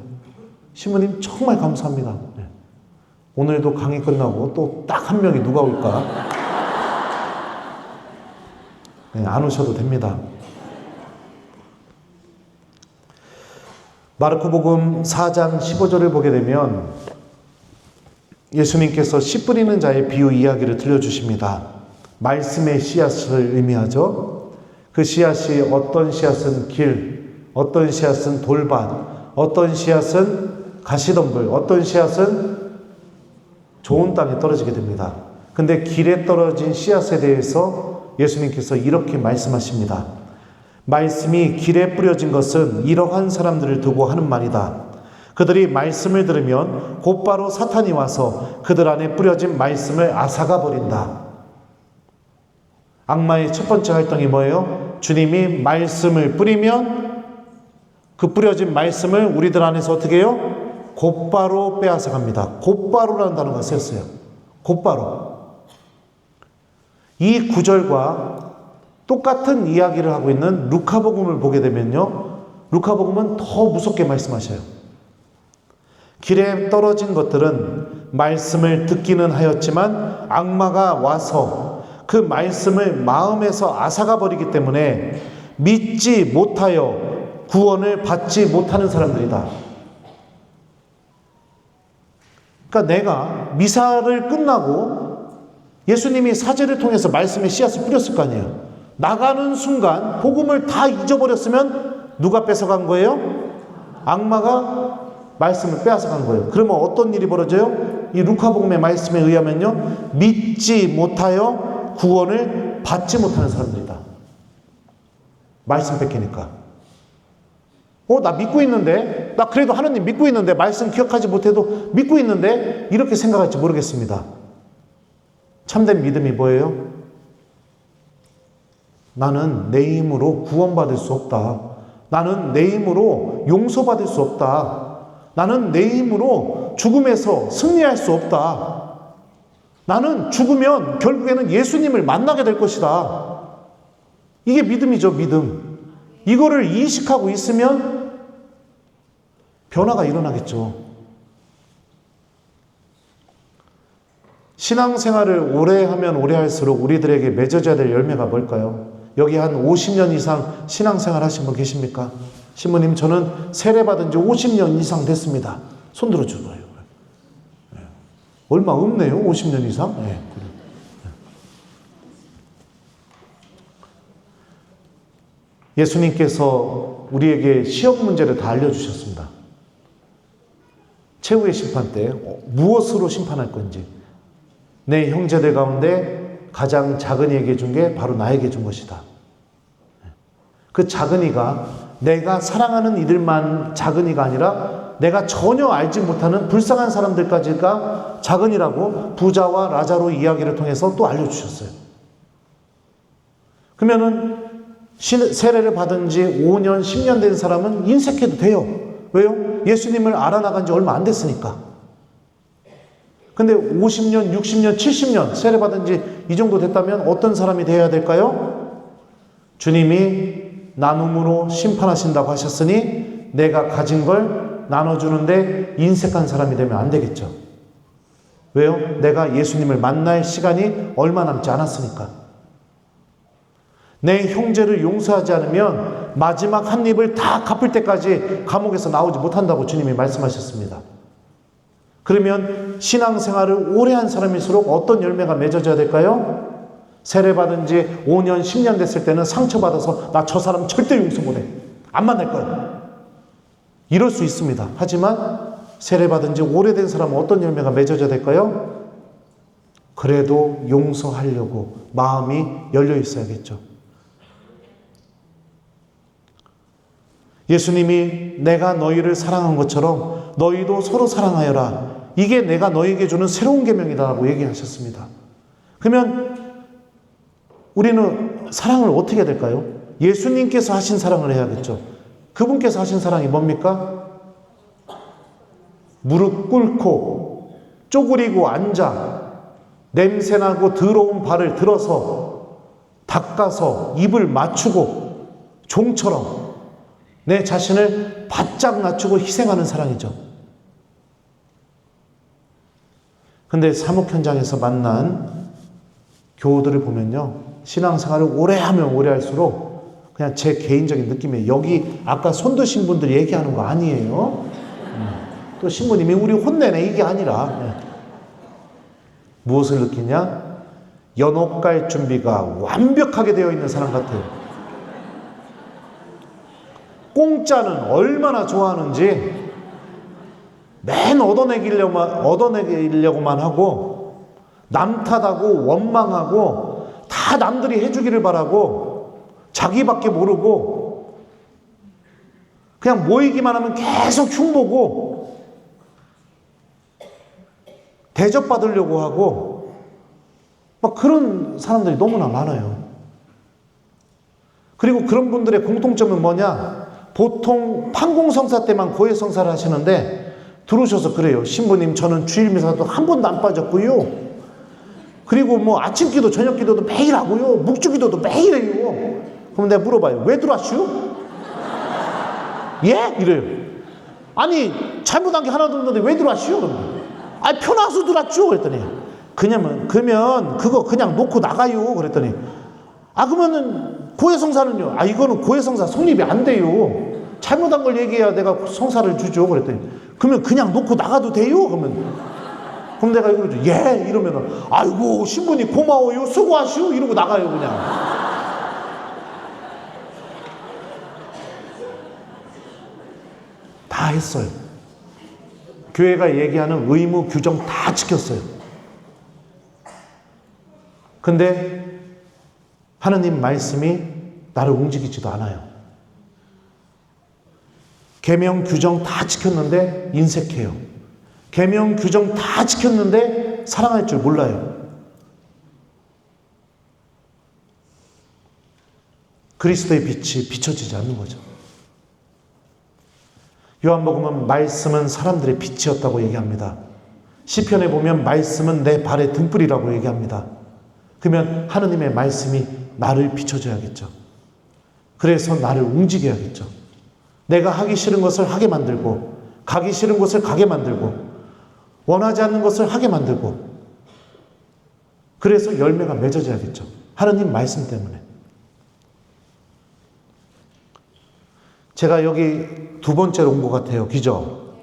신부님 정말 감사합니다. 오늘도 강의 끝나고 또 딱 한 명이 누가 올까? 안 오셔도 됩니다. 마르코복음 4장 15절을 보게 되면 예수님께서 씨 뿌리는 자의 비유 이야기를 들려주십니다. 말씀의 씨앗을 의미하죠. 그 씨앗이 어떤 씨앗은 길, 어떤 씨앗은 돌밭, 어떤 씨앗은 가시덤불, 어떤 씨앗은 좋은 땅에 떨어지게 됩니다. 근데 길에 떨어진 씨앗에 대해서 예수님께서 이렇게 말씀하십니다. 말씀이 길에 뿌려진 것은 이러한 사람들을 두고 하는 말이다. 그들이 말씀을 들으면 곧바로 사탄이 와서 그들 안에 뿌려진 말씀을 앗아가 버린다. 악마의 첫 번째 활동이 뭐예요? 주님이 말씀을 뿌리면 그 뿌려진 말씀을 우리들 안에서 어떻게 해요? 곧바로 빼앗아 갑니다. 곧바로라는 단어가 쓰였어요. 곧바로. 이 구절과 똑같은 이야기를 하고 있는 루카복음을 보게 되면요, 루카복음은 더 무섭게 말씀하셔요. 길에 떨어진 것들은 말씀을 듣기는 하였지만 악마가 와서 그 말씀을 마음에서 앗아가 버리기 때문에 믿지 못하여 구원을 받지 못하는 사람들이다. 그러니까 내가 미사를 끝나고 예수님이 사제를 통해서 말씀의 씨앗을 뿌렸을 거 아니에요. 나가는 순간 복음을 다 잊어버렸으면 누가 뺏어간 거예요? 악마가 말씀을 빼앗아간 거예요. 그러면 어떤 일이 벌어져요? 이 루카복음의 말씀에 의하면요, 믿지 못하여 구원을 받지 못하는 사람들이다. 말씀 뺏기니까. 나 믿고 있는데, 나 그래도 하나님 믿고 있는데, 말씀 기억하지 못해도 믿고 있는데, 이렇게 생각할지 모르겠습니다. 참된 믿음이 뭐예요? 나는 내 힘으로 구원받을 수 없다. 나는 내 힘으로 용서받을 수 없다. 나는 내 힘으로 죽음에서 승리할 수 없다. 나는 죽으면 결국에는 예수님을 만나게 될 것이다. 이게 믿음이죠, 믿음. 이거를 인식하고 있으면 변화가 일어나겠죠. 신앙생활을 오래 하면 오래 할수록 우리들에게 맺어져야 될 열매가 뭘까요? 여기 한 50년 이상 신앙생활 하신 분 계십니까? 신부님, 저는 세례받은 지 50년 이상 됐습니다. 손 들어주세요. 얼마 없네요, 50년 이상? 네. 예수님께서 우리에게 시험 문제를 다 알려주셨습니다. 최후의 심판 때 무엇으로 심판할 건지, 내 형제들 가운데 가장 작은 이에게 준 게 바로 나에게 준 것이다. 그 작은이가 내가 사랑하는 이들만 작은이가 아니라 내가 전혀 알지 못하는 불쌍한 사람들까지가 작은이라고 부자와 라자로 이야기를 통해서 또 알려주셨어요. 그러면은 세례를 받은 지 5년, 10년 된 사람은 인색해도 돼요. 왜요? 예수님을 알아나간 지 얼마 안 됐으니까. 근데 50년, 60년, 70년 세례 받은 지 이 정도 됐다면 어떤 사람이 되어야 될까요? 주님이 나눔으로 심판하신다고 하셨으니 내가 가진 걸 나눠주는데 인색한 사람이 되면 안 되겠죠. 왜요? 내가 예수님을 만날 시간이 얼마 남지 않았으니까. 내 형제를 용서하지 않으면 마지막 한 입을 다 갚을 때까지 감옥에서 나오지 못한다고 주님이 말씀하셨습니다. 그러면 신앙생활을 오래 한 사람일수록 어떤 열매가 맺어져야 될까요? 세례받은 지 5년, 10년 됐을 때는 상처받아서 나 저 사람 절대 용서 못해. 안 만날 거야. 이럴 수 있습니다. 하지만 세례받은 지 오래된 사람은 어떤 열매가 맺어져야 될까요? 그래도 용서하려고 마음이 열려 있어야겠죠. 예수님이 내가 너희를 사랑한 것처럼 너희도 서로 사랑하여라. 이게 내가 너희에게 주는 새로운 계명이다라고 얘기하셨습니다. 그러면 우리는 사랑을 어떻게 해야 될까요? 예수님께서 하신 사랑을 해야겠죠. 그분께서 하신 사랑이 뭡니까? 무릎 꿇고 쪼그리고 앉아 냄새나고 더러운 발을 들어서 닦아서 입을 맞추고 종처럼 내 자신을 바짝 낮추고 희생하는 사랑이죠. 근데 사목 현장에서 만난 교우들을 보면요, 신앙생활을 오래 하면 오래 할수록 그냥 제 개인적인 느낌이에요. 여기 아까 손 드신 분들 얘기하는 거 아니에요. 또 신부님이 우리 혼내네 이게 아니라 무엇을 느끼냐? 연옥 갈 준비가 완벽하게 되어 있는 사람 같아요. 공짜는 얼마나 좋아하는지 맨 얻어내려고만 하고 남 탓하고 원망하고 다 남들이 해주기를 바라고 자기밖에 모르고 그냥 모이기만 하면 계속 흉보고 대접받으려고 하고 막 그런 사람들이 너무나 많아요. 그리고 그런 분들의 공통점은 뭐냐? 보통 판공성사 때만 고해성사를 하시는데 들어오셔서 그래요. 신부님 저는 주일미사도 한 번도 안 빠졌고요. 그리고 뭐 아침기도 저녁기도도 매일 하고요. 묵주기도도 매일 해요. 그럼 내가 물어봐요. 왜 들어왔슈? 예? 이래요. 아니 잘못한 게 하나도 없는데 왜 들어왔슈? 그러면 아니 편하서 들어왔죠. 그랬더니 그러면 그거 그냥 놓고 나가요. 그랬더니 그러면은 고해성사는요? 이거는 고해성사 성립이 안 돼요. 잘못한 걸 얘기해야 내가 성사를 주죠. 그랬더니 그러면 그냥 놓고 나가도 돼요? 그럼 내가 이러죠. 예? 이러면은 아이고 신부님 고마워요. 수고하시오. 이러고 나가요 그냥. 다 했어요. 교회가 얘기하는 의무 규정 다 지켰어요. 근데 하느님 말씀이 나를 움직이지도 않아요. 계명 규정 다 지켰는데 인색해요. 계명 규정 다 지켰는데 사랑할 줄 몰라요. 그리스도의 빛이 비춰지지 않는 거죠. 요한복음은 말씀은 사람들의 빛이었다고 얘기합니다. 시편에 보면 말씀은 내 발의 등불이라고 얘기합니다. 그러면 하느님의 말씀이 나를 비춰줘야겠죠. 그래서 나를 움직여야겠죠. 내가 하기 싫은 것을 하게 만들고 가기 싫은 곳을 가게 만들고 원하지 않는 것을 하게 만들고 그래서 열매가 맺어져야겠죠. 하느님 말씀 때문에. 제가 여기 두 번째로 온 것 같아요. 그죠?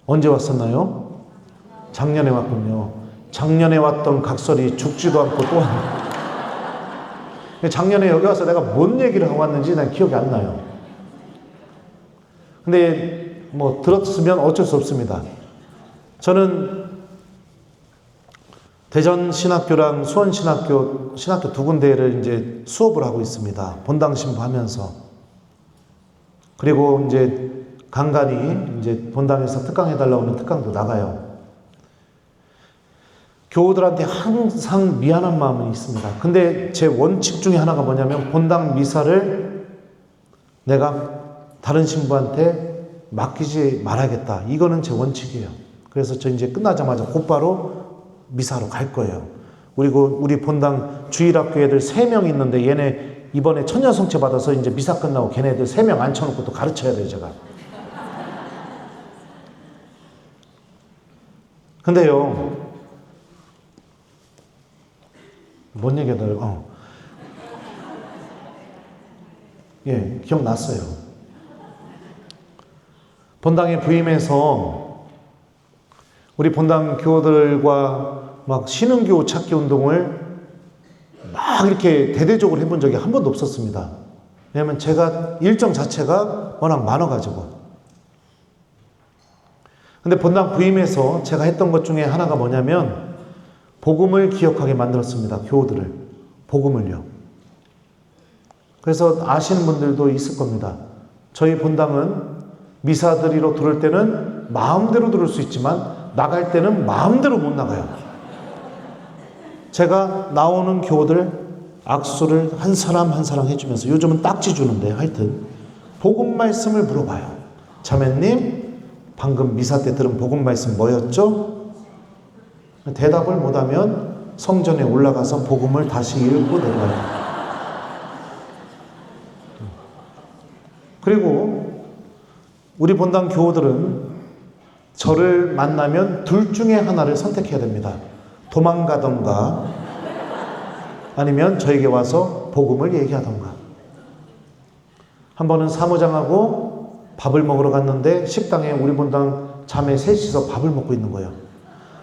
언제 왔었나요? 작년에 왔군요. 작년에 왔던 각설이 죽지도 않고 또 왔네요. 작년에 여기 와서 내가 뭔 얘기를 하고 왔는지 난 기억이 안 나요. 근데 뭐 들었으면 어쩔 수 없습니다. 저는 대전 신학교랑 수원 신학교 두 군데를 이제 수업을 하고 있습니다. 본당 신부하면서. 그리고 이제 간간히 이제 본당에서 특강해달라고 하면 특강도 나가요. 교우들한테 항상 미안한 마음은 있습니다. 근데 제 원칙 중에 하나가 뭐냐면 본당 미사를 내가 다른 신부한테 맡기지 말아야겠다. 이거는 제 원칙이에요. 그래서 저 이제 끝나자마자 곧바로 미사로 갈 거예요. 그리고 우리 본당 주일학교 애들 3명 있는데 얘네 이번에 천년성체 받아서 이제 미사 끝나고 걔네들 3명 앉혀놓고 또 가르쳐야 돼요, 제가. 근데요, 뭔 얘기하더라고요? 예, 기억났어요. 본당에 부임해서 우리 본당 교우들과 막 신흥교 찾기 운동을 막 이렇게 대대적으로 해본 적이 한 번도 없었습니다. 왜냐하면 제가 일정 자체가 워낙 많아가지고 근데 본당 부임에서 제가 했던 것 중에 하나가 뭐냐면 복음을 기억하게 만들었습니다. 교우들을. 복음을요. 그래서 아시는 분들도 있을 겁니다. 저희 본당은 미사 드리러 들을 때는 마음대로 들을 수 있지만 나갈 때는 마음대로 못 나가요. 제가 나오는 교우들 악수를 한 사람 한 사람 해주면서, 요즘은 딱지 주는데 하여튼 복음 말씀을 물어봐요. 자매님, 방금 미사 때 들은 복음 말씀 뭐였죠? 대답을 못하면 성전에 올라가서 복음을 다시 읽고 내려가요. 그리고 우리 본당 교우들은 저를 만나면 둘 중에 하나를 선택해야 됩니다. 도망가던가 아니면 저에게 와서 복음을 얘기하던가. 한 번은 사무장하고 밥을 먹으러 갔는데 식당에 우리 본당 자매 셋이서 밥을 먹고 있는 거예요.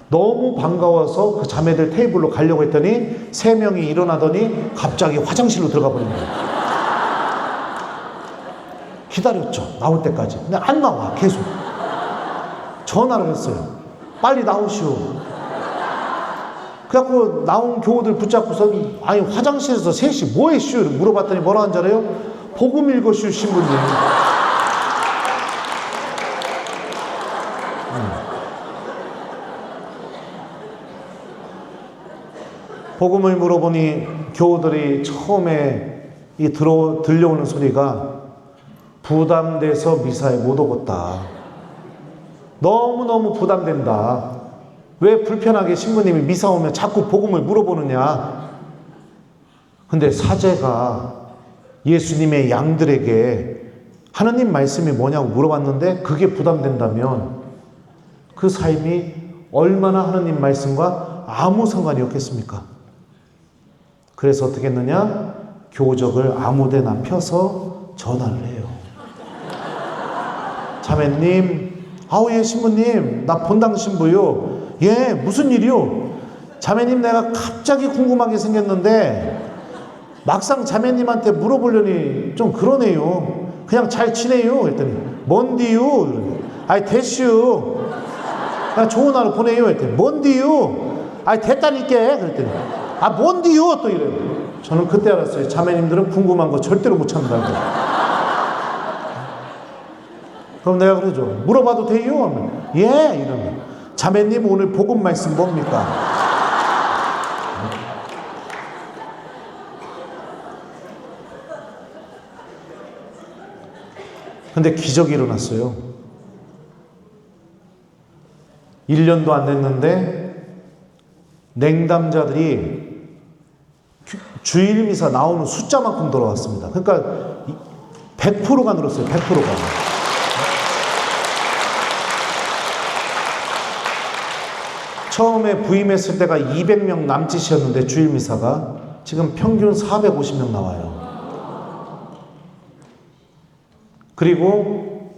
너무 반가워서 그 자매들 테이블로 가려고 했더니 3명이 일어나더니 갑자기 화장실로 들어가 버린 거예요. 기다렸죠. 나올 때까지. 근데 안 나와. 계속. 전화를 했어요. 빨리 나오시오. 그래갖고 나온 교우들 붙잡고서 아니 화장실에서 셋이 뭐 했슈? 물어봤더니 뭐라 한 줄 알아요? 복음 읽으슈 신부님. 복음을 물어보니 교우들이 처음에 들려오는 소리가 부담돼서 미사에 못 오겠다. 너무너무 부담된다. 왜 불편하게 신부님이 미사 오면 자꾸 복음을 물어보느냐. 근데 사제가 예수님의 양들에게 하나님 말씀이 뭐냐고 물어봤는데 그게 부담된다면 그 삶이 얼마나 하나님 말씀과 아무 상관이 없겠습니까? 그래서 어떻게 했느냐? 교적을 아무데나 펴서 전화를 해요. 자매님, 아우 예 신부님, 나 본당 신부요. 예, 무슨 일이요? 자매님, 내가 갑자기 궁금하게 생겼는데 막상 자매님한테 물어보려니 좀 그러네요. 그냥 잘 지내요? 그랬더니 뭔디요? 아이 됐슈. 그냥 좋은 하루 보내요. 그랬더니 뭔디요? 아이 됐다니까. 그랬더니 아 뭔디요? 또 이래요. 저는 그때 알았어요. 자매님들은 궁금한 거 절대로 못 참는다고. 그럼 내가 그러죠. 물어봐도 돼요? 하면 예! 이러면 자매님 오늘 복음 말씀 뭡니까? 근데 기적이 일어났어요. 1년도 안 됐는데 냉담자들이 주일 미사 나오는 숫자만큼 돌아왔습니다. 그러니까 100%가 늘었어요. 100%가. 처음에 부임했을 때가 200명 남짓이었는데 주일 미사가 지금 평균 450명 나와요. 그리고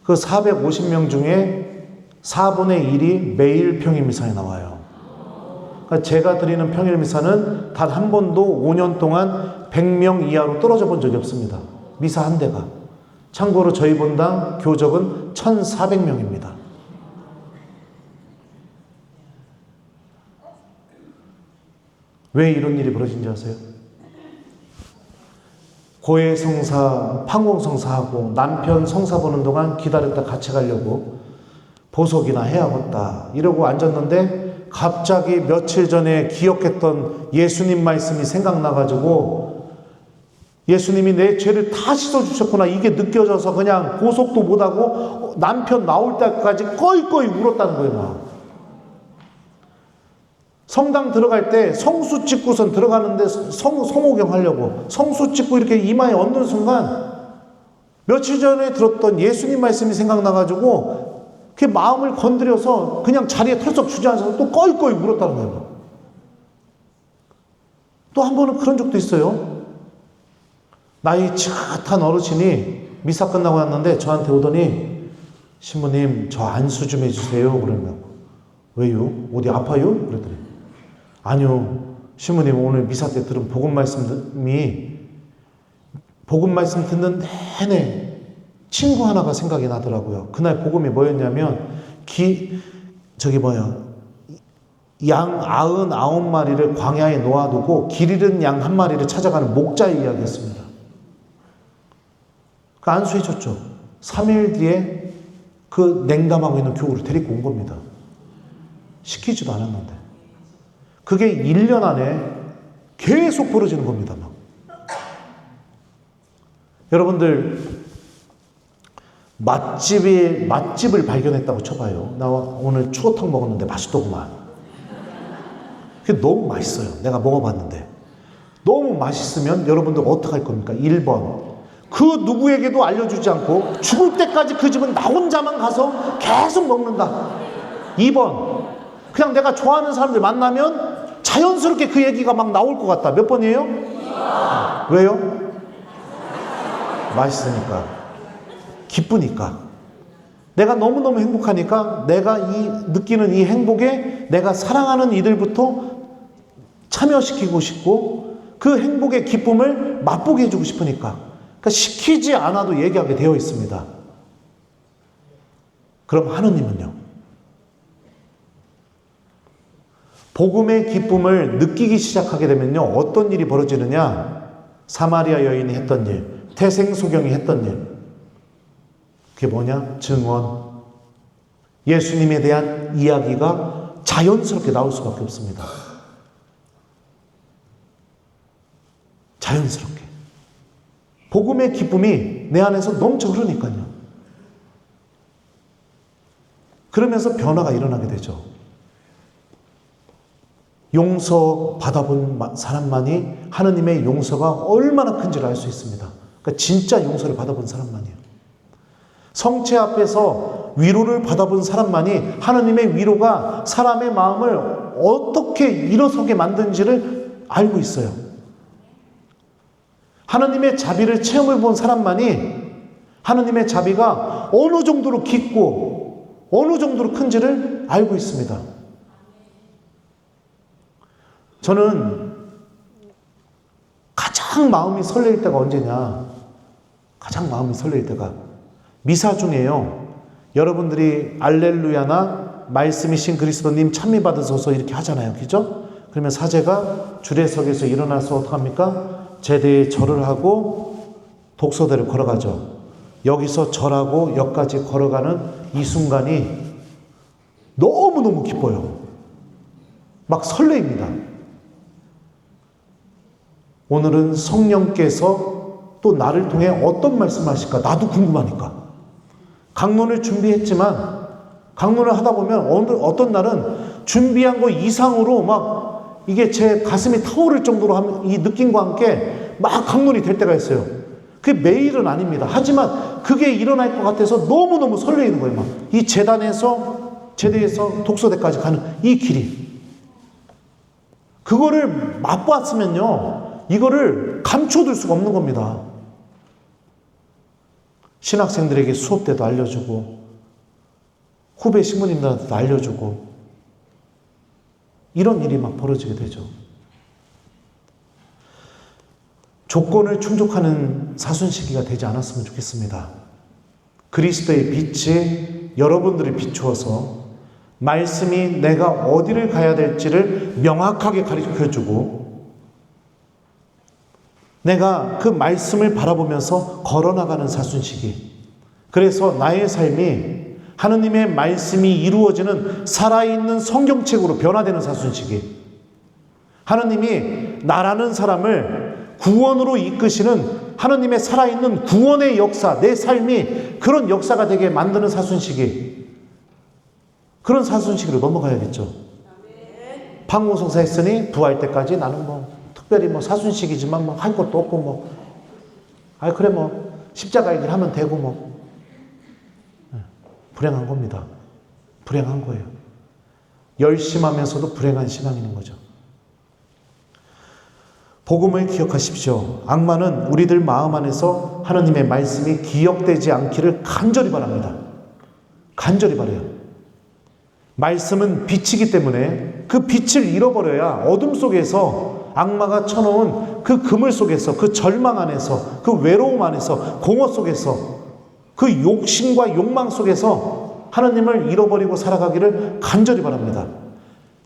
그 450명 중에 4분의 1이 매일 평일 미사에 나와요. 그러니까 제가 드리는 평일 미사는 단 한 번도 5년 동안 100명 이하로 떨어져 본 적이 없습니다. 미사 한 대가. 참고로 저희 본당 교적은 1,400명입니다. 왜 이런 일이 벌어진지 아세요? 고해 성사, 판공 성사하고 남편 성사 보는 동안 기다렸다 같이 가려고 보석이나 해야겠다 이러고 앉았는데 갑자기 며칠 전에 기억했던 예수님 말씀이 생각나가지고 예수님이 내 죄를 다 씻어주셨구나 이게 느껴져서 그냥 보석도 못하고 남편 나올 때까지 꺼이꺼이 울었다는 거예요. 막. 성당 들어갈 때 성수 찍고선 들어가는데 성호경 하려고 성수 찍고 이렇게 이마에 얹는 순간 며칠 전에 들었던 예수님 말씀이 생각나가지고 그 마음을 건드려서 그냥 자리에 털썩 주저앉아서 또 꺼이꺼이 울었다는 거예요. 또 한 번은 그런 적도 있어요. 나이 츤한 어르신이 미사 끝나고 왔는데 저한테 오더니 신부님 저 안수 좀 해주세요. 그러면 왜요? 어디 아파요? 그랬더니 아니요. 신부님 오늘 미사 때 들은 복음 말씀 듣는 내내 친구 하나가 생각이 나더라고요. 그날 복음이 뭐였냐면 양 99마리를 광야에 놓아두고 길 잃은 양 한 마리를 찾아가는 목자의 이야기였습니다. 그 안수해 줬죠. 3일 뒤에 그 냉담하고 있는 교우를 데리고 온 겁니다. 시키지도 않았는데. 그게 1년 안에 계속 벌어지는 겁니다. 막. 여러분들 맛집을 발견했다고 쳐봐요. 나 오늘 추어탕 먹었는데 맛있더구만. 그게 너무 맛있어요. 내가 먹어봤는데. 너무 맛있으면 여러분들 어떻게 할 겁니까? 1번. 그 누구에게도 알려주지 않고 죽을 때까지 그 집은 나 혼자만 가서 계속 먹는다. 2번. 그냥 내가 좋아하는 사람들 만나면 자연스럽게 그 얘기가 막 나올 것 같다. 몇 번이에요? 2번. 왜요? 맛있으니까. 기쁘니까. 내가 너무너무 행복하니까 내가 느끼는 이 행복에 내가 사랑하는 이들부터 참여시키고 싶고 그 행복의 기쁨을 맛보게 해주고 싶으니까. 그러니까 시키지 않아도 얘기하게 되어 있습니다. 그럼 하느님은요? 복음의 기쁨을 느끼기 시작하게 되면요. 어떤 일이 벌어지느냐? 사마리아 여인이 했던 일, 태생소경이 했던 일. 그게 뭐냐? 증언. 예수님에 대한 이야기가 자연스럽게 나올 수밖에 없습니다. 자연스럽게. 복음의 기쁨이 내 안에서 넘쳐 흐르니까요. 그러면서 변화가 일어나게 되죠. 용서 받아본 사람만이 하느님의 용서가 얼마나 큰지를 알 수 있습니다. 그러니까 진짜 용서를 받아본 사람만이에요. 성체 앞에서 위로를 받아본 사람만이 하느님의 위로가 사람의 마음을 어떻게 일어서게 만드는지를 알고 있어요. 하느님의 자비를 체험해 본 사람만이 하느님의 자비가 어느 정도로 깊고 어느 정도로 큰지를 알고 있습니다. 저는 가장 마음이 설레일 때가 언제냐? 가장 마음이 설레일 때가 미사 중에요. 여러분들이 알렐루야나 말씀이신 그리스도님 찬미 받으소서 이렇게 하잖아요. 그죠? 그러면 사제가 주례석에서 일어나서 어떡합니까? 제대에 절을 하고 독서대를 걸어가죠. 여기서 절하고 역까지 걸어가는 이 순간이 너무너무 기뻐요. 막 설레입니다. 오늘은 성령께서 또 나를 통해 어떤 말씀을 하실까? 나도 궁금하니까. 강론을 준비했지만 강론을 하다 보면 어떤 날은 준비한 거 이상으로 막 이게 제 가슴이 타오를 정도로 하면 이 느낌과 함께 막 강론이 될 때가 있어요. 그게 매일은 아닙니다. 하지만 그게 일어날 것 같아서 너무너무 설레이는 거예요. 막 이 제대에서 독서대까지 가는 이 길이. 그거를 맛보았으면요. 이거를 감춰둘 수가 없는 겁니다. 신학생들에게 수업 때도 알려주고 후배 신부님들한테도 알려주고 이런 일이 막 벌어지게 되죠. 조건을 충족하는 사순시기가 되지 않았으면 좋겠습니다. 그리스도의 빛이 여러분들을 비추어서 말씀이 내가 어디를 가야 될지를 명확하게 가르쳐주고 내가 그 말씀을 바라보면서 걸어나가는 사순시기. 그래서 나의 삶이 하느님의 말씀이 이루어지는 살아있는 성경책으로 변화되는 사순시기. 하느님이 나라는 사람을 구원으로 이끄시는 하느님의 살아있는 구원의 역사, 내 삶이 그런 역사가 되게 만드는 사순시기. 그런 사순시기로 넘어가야겠죠. 판공성사 했으니 부활 때까지 나는 특별히 사순식이지만 할 것도 없고 그래 십자가 얘기를 하면 되고 불행한 겁니다. 불행한 거예요. 열심하면서도 불행한 신앙인 거죠. 복음을 기억하십시오. 악마는 우리들 마음 안에서 하나님의 말씀이 기억되지 않기를 간절히 바랍니다. 간절히 바라요. 말씀은 빛이기 때문에 그 빛을 잃어버려야 어둠 속에서 악마가 쳐놓은 그 그물 속에서 그 절망 안에서 그 외로움 안에서 공허 속에서 그 욕심과 욕망 속에서 하나님을 잃어버리고 살아가기를 간절히 바랍니다.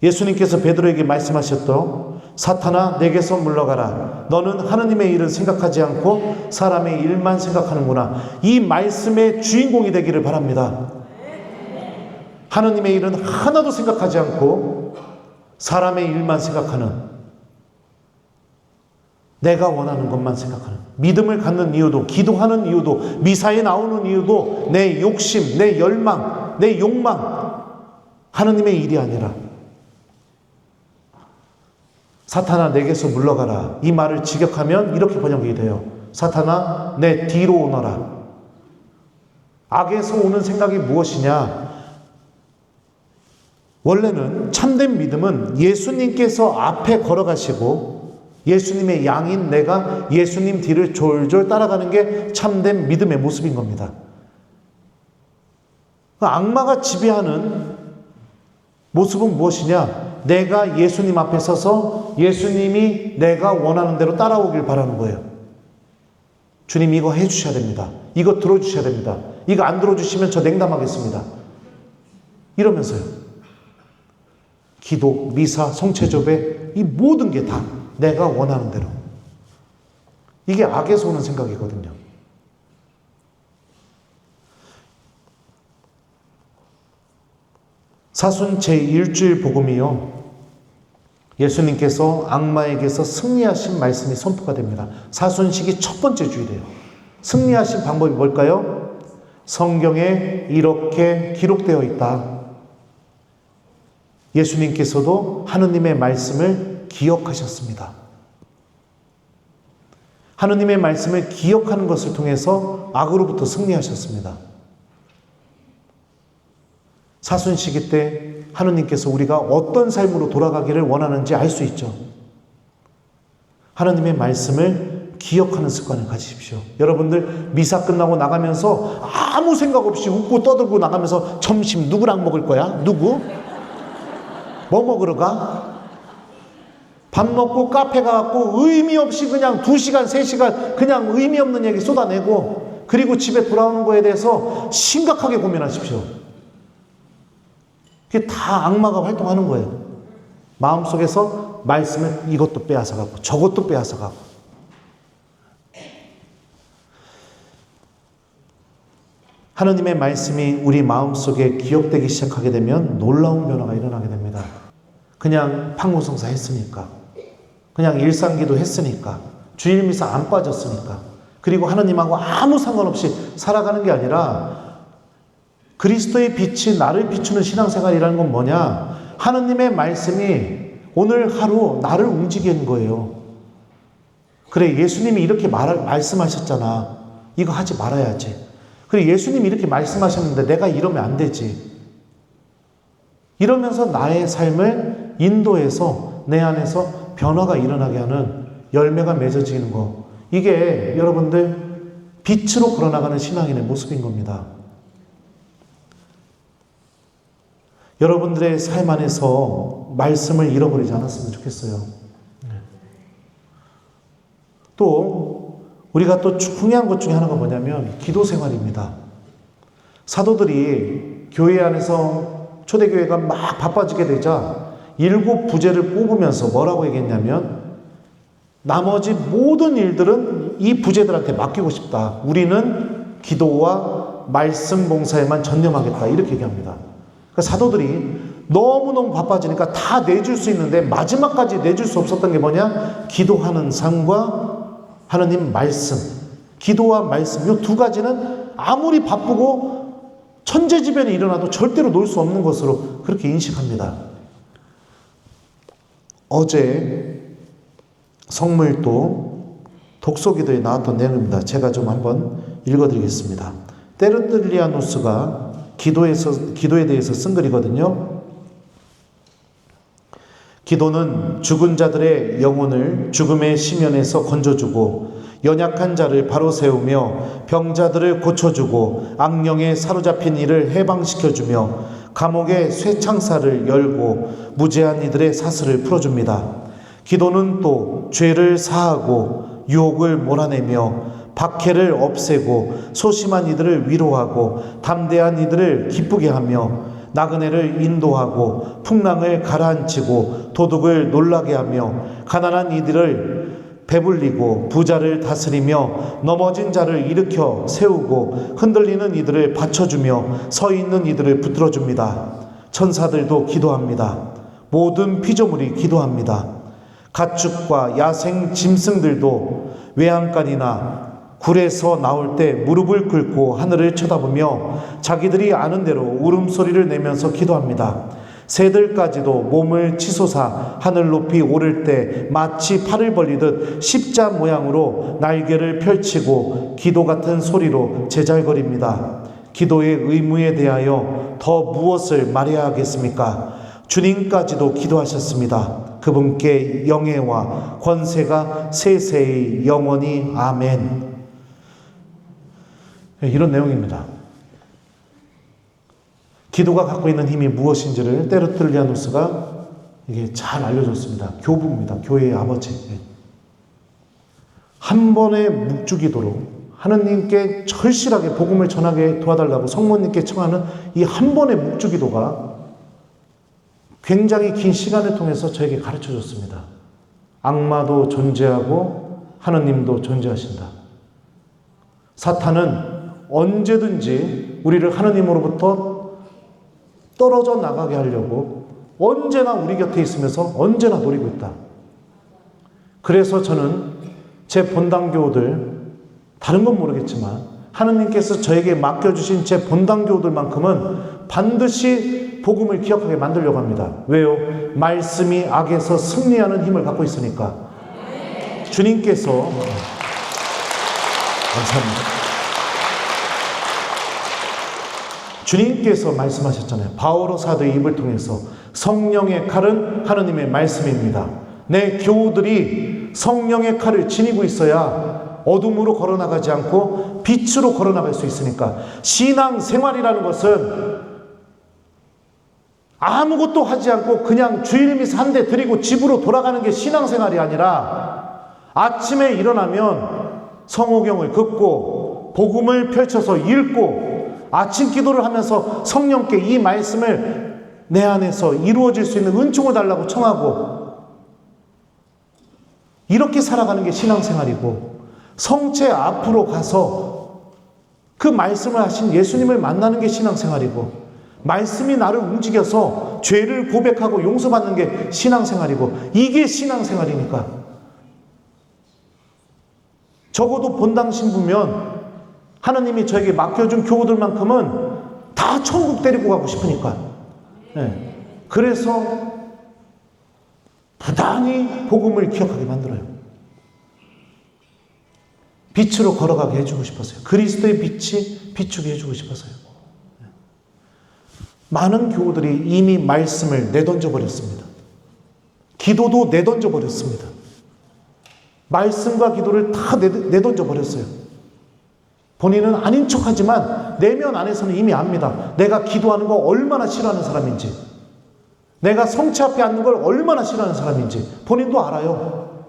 예수님께서 베드로에게 말씀하셨던 사탄아 내게서 물러가라. 너는 하나님의 일을 생각하지 않고 사람의 일만 생각하는구나. 이 말씀의 주인공이 되기를 바랍니다. 하나님의 일은 하나도 생각하지 않고 사람의 일만 생각하는, 내가 원하는 것만 생각하는, 믿음을 갖는 이유도, 기도하는 이유도, 미사에 나오는 이유도 내 욕심, 내 열망, 내 욕망, 하나님의 일이 아니라 사탄아 내게서 물러가라. 이 말을 직역하면 이렇게 번역이 돼요. 사탄아 내 뒤로 오너라. 악에서 오는 생각이 무엇이냐? 원래는 참된 믿음은 예수님께서 앞에 걸어가시고 예수님의 양인 내가 예수님 뒤를 졸졸 따라가는 게 참된 믿음의 모습인 겁니다. 악마가 지배하는 모습은 무엇이냐? 내가 예수님 앞에 서서 예수님이 내가 원하는 대로 따라오길 바라는 거예요. 주님 이거 해주셔야 됩니다. 이거 들어주셔야 됩니다. 이거 안 들어주시면 저 냉담하겠습니다. 이러면서요. 기도, 미사, 성체조배 이 모든 게 다 내가 원하는 대로. 이게 악에서 오는 생각이거든요. 사순 제1주일 복음이요. 예수님께서 악마에게서 승리하신 말씀이 선포가 됩니다. 사순식이 첫 번째 주일이에요. 승리하신 방법이 뭘까요? 성경에 이렇게 기록되어 있다. 예수님께서도 하느님의 말씀을 기억하셨습니다. 하느님의 말씀을 기억하는 것을 통해서 악으로부터 승리하셨습니다. 사순시기 때 하느님께서 우리가 어떤 삶으로 돌아가기를 원하는지 알 수 있죠. 하느님의 말씀을 기억하는 습관을 가지십시오. 여러분들 미사 끝나고 나가면서 아무 생각 없이 웃고 떠들고 나가면서 점심 누구랑 먹을 거야? 누구? 뭐 먹으러 가? 밥 먹고 카페 가갖고 의미 없이 그냥 2시간, 3시간 그냥 의미 없는 얘기 쏟아내고 그리고 집에 돌아오는 거에 대해서 심각하게 고민하십시오. 그게 다 악마가 활동하는 거예요. 마음속에서 말씀을 이것도 빼앗아가고 저것도 빼앗아가고. 하느님의 말씀이 우리 마음속에 기억되기 시작하게 되면 놀라운 변화가 일어나게 됩니다. 그냥 판구성사 했으니까, 그냥 일상기도 했으니까, 주일미사 안 빠졌으니까, 그리고 하느님하고 아무 상관없이 살아가는 게 아니라 그리스도의 빛이 나를 비추는 신앙생활이라는 건 뭐냐? 하느님의 말씀이 오늘 하루 나를 움직이는 거예요. 그래, 예수님이 이렇게 말씀하셨잖아. 이거 하지 말아야지. 그래, 예수님이 이렇게 말씀하셨는데 내가 이러면 안 되지. 이러면서 나의 삶을 인도해서 내 안에서 변화가 일어나게 하는 열매가 맺어지는 거. 이게 여러분들 빛으로 걸어나가는 신앙인의 모습인 겁니다. 여러분들의 삶 안에서 말씀을 잃어버리지 않았으면 좋겠어요. 또 우리가 또 중요한 것 중에 하나가 뭐냐면 기도 생활입니다. 사도들이 교회 안에서 초대교회가 막 바빠지게 되자 7 부제를 뽑으면서 뭐라고 얘기했냐면 나머지 모든 일들은 이 부제들한테 맡기고 싶다. 우리는 기도와 말씀 봉사에만 전념하겠다. 이렇게 얘기합니다. 그러니까 사도들이 너무너무 바빠지니까 다 내줄 수 있는데 마지막까지 내줄 수 없었던 게 뭐냐? 기도하는 삶과 하느님 말씀. 기도와 말씀. 이 두 가지는 아무리 바쁘고 천재지변이 일어나도 절대로 놓을 수 없는 것으로 그렇게 인식합니다. 어제 성물도 독서기도에 나왔던 내용입니다. 제가 좀 한번 읽어드리겠습니다. 테르툴리아누스가 기도에 대해서 쓴 글이거든요. 기도는 죽은 자들의 영혼을 죽음의 심연에서 건져주고 연약한 자를 바로 세우며 병자들을 고쳐주고 악령에 사로잡힌 이를 해방시켜주며 감옥의 쇠창살을 열고 무죄한 이들의 사슬을 풀어줍니다. 기도는 또 죄를 사하고 유혹을 몰아내며 박해를 없애고 소심한 이들을 위로하고 담대한 이들을 기쁘게 하며 나그네를 인도하고 풍랑을 가라앉히고 도둑을 놀라게 하며 가난한 이들을 배불리고 부자를 다스리며 넘어진 자를 일으켜 세우고 흔들리는 이들을 받쳐주며 서 있는 이들을 붙들어줍니다. 천사들도 기도합니다. 모든 피조물이 기도합니다. 가축과 야생 짐승들도 외양간이나 굴에서 나올 때 무릎을 꿇고 하늘을 쳐다보며 자기들이 아는 대로 울음소리를 내면서 기도합니다. 새들까지도 몸을 치솟아 하늘 높이 오를 때 마치 팔을 벌리듯 십자 모양으로 날개를 펼치고 기도 같은 소리로 제잘거립니다. 기도의 의무에 대하여 더 무엇을 말해야 하겠습니까? 주님까지도 기도하셨습니다. 그분께 영예와 권세가 세세히 영원히 아멘. 이런 내용입니다. 기도가 갖고 있는 힘이 무엇인지를 테르툴리아누스가 이게 잘 알려줬습니다. 교부입니다. 교회의 아버지. 한 번의 묵주기도로 하느님께 절실하게 복음을 전하게 도와달라고 성모님께 청하는 이 한 번의 묵주기도가 굉장히 긴 시간을 통해서 저에게 가르쳐 줬습니다. 악마도 존재하고 하느님도 존재하신다. 사탄은 언제든지 우리를 하느님으로부터 떨어져 나가게 하려고 언제나 우리 곁에 있으면서 언제나 노리고 있다. 그래서 저는 제 본당교우들, 다른 건 모르겠지만 하느님께서 저에게 맡겨주신 제 본당교우들만큼은 반드시 복음을 기억하게 만들려고 합니다. 왜요? 말씀이 악에서 승리하는 힘을 갖고 있으니까. 주님께서 감사합니다. 주님께서 말씀하셨잖아요. 바오로 사도의 입을 통해서 성령의 칼은 하느님의 말씀입니다. 내 교우들이 성령의 칼을 지니고 있어야 어둠으로 걸어나가지 않고 빛으로 걸어나갈 수 있으니까. 신앙생활이라는 것은 아무것도 하지 않고 그냥 주일 미사 한 대 드리고 집으로 돌아가는 게 신앙생활이 아니라 아침에 일어나면 성호경을 긋고 복음을 펼쳐서 읽고 아침 기도를 하면서 성령께 이 말씀을 내 안에서 이루어질 수 있는 은총을 달라고 청하고 이렇게 살아가는 게 신앙생활이고, 성체 앞으로 가서 그 말씀을 하신 예수님을 만나는 게 신앙생활이고, 말씀이 나를 움직여서 죄를 고백하고 용서받는 게 신앙생활이고, 이게 신앙생활이니까. 적어도 본당 신부면 하나님이 저에게 맡겨준 교우들만큼은 다 천국 데리고 가고 싶으니까. 네. 그래서 부단히 복음을 기억하게 만들어요. 빛으로 걸어가게 해주고 싶어서요. 그리스도의 빛이 비추게 해주고 싶어서요. 네. 많은 교우들이 이미 말씀을 내던져 버렸습니다. 기도도 내던져 버렸습니다. 말씀과 기도를 다 내던져 버렸어요. 본인은 아닌 척하지만 내면 안에서는 이미 압니다. 내가 기도하는 거 얼마나 싫어하는 사람인지, 내가 성체 앞에 앉는 걸 얼마나 싫어하는 사람인지 본인도 알아요.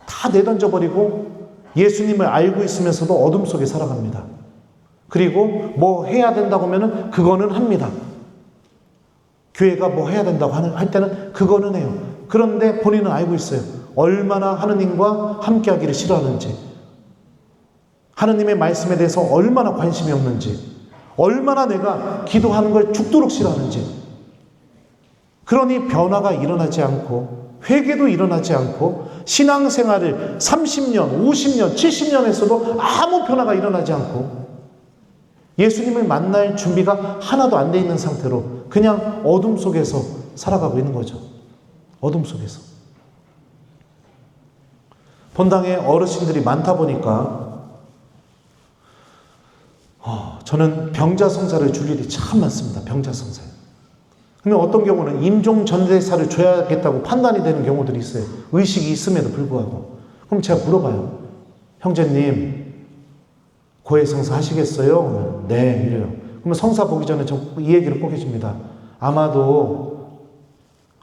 다 내던져버리고 예수님을 알고 있으면서도 어둠 속에 살아갑니다. 그리고 뭐 해야 된다고 하면 그거는 합니다. 교회가 뭐 해야 된다고 할 때는 그거는 해요. 그런데 본인은 알고 있어요. 얼마나 하느님과 함께하기를 싫어하는지, 하느님의 말씀에 대해서 얼마나 관심이 없는지, 얼마나 내가 기도하는 걸 죽도록 싫어하는지. 그러니 변화가 일어나지 않고 회개도 일어나지 않고 신앙생활을 30년, 50년, 70년 했어도 아무 변화가 일어나지 않고 예수님을 만날 준비가 하나도 안 돼 있는 상태로 그냥 어둠 속에서 살아가고 있는 거죠. 어둠 속에서. 본당에 어르신들이 많다 보니까 저는 병자성사를 줄 일이 참 많습니다. 병자성사. 근데 어떤 경우는 임종 전대사를 줘야겠다고 판단이 되는 경우들이 있어요. 의식이 있음에도 불구하고. 그럼 제가 물어봐요. 형제님, 고해성사 하시겠어요? 네, 이래요. 그러면 성사 보기 전에 저 이 얘기를 꼭 해줍니다. 아마도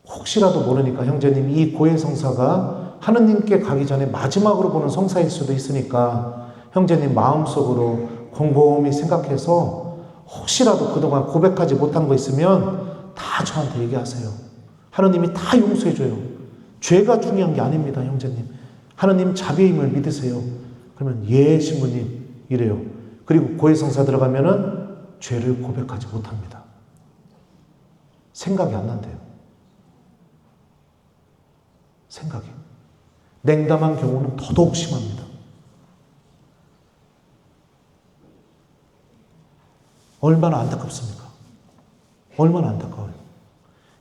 혹시라도 모르니까 형제님, 이 고해성사가 하느님께 가기 전에 마지막으로 보는 성사일 수도 있으니까 형제님 마음속으로 곰곰이 생각해서 혹시라도 그동안 고백하지 못한 거 있으면 다 저한테 얘기하세요. 하느님이 다 용서해줘요. 죄가 중요한 게 아닙니다, 형제님. 하느님 자비의 힘을 믿으세요. 그러면 예, 신부님 이래요. 그리고 고해성사 들어가면은 죄를 고백하지 못합니다. 생각이 안 난대요. 생각이. 냉담한 경우는 더더욱 심합니다. 얼마나 안타깝습니까? 얼마나 안타까워요.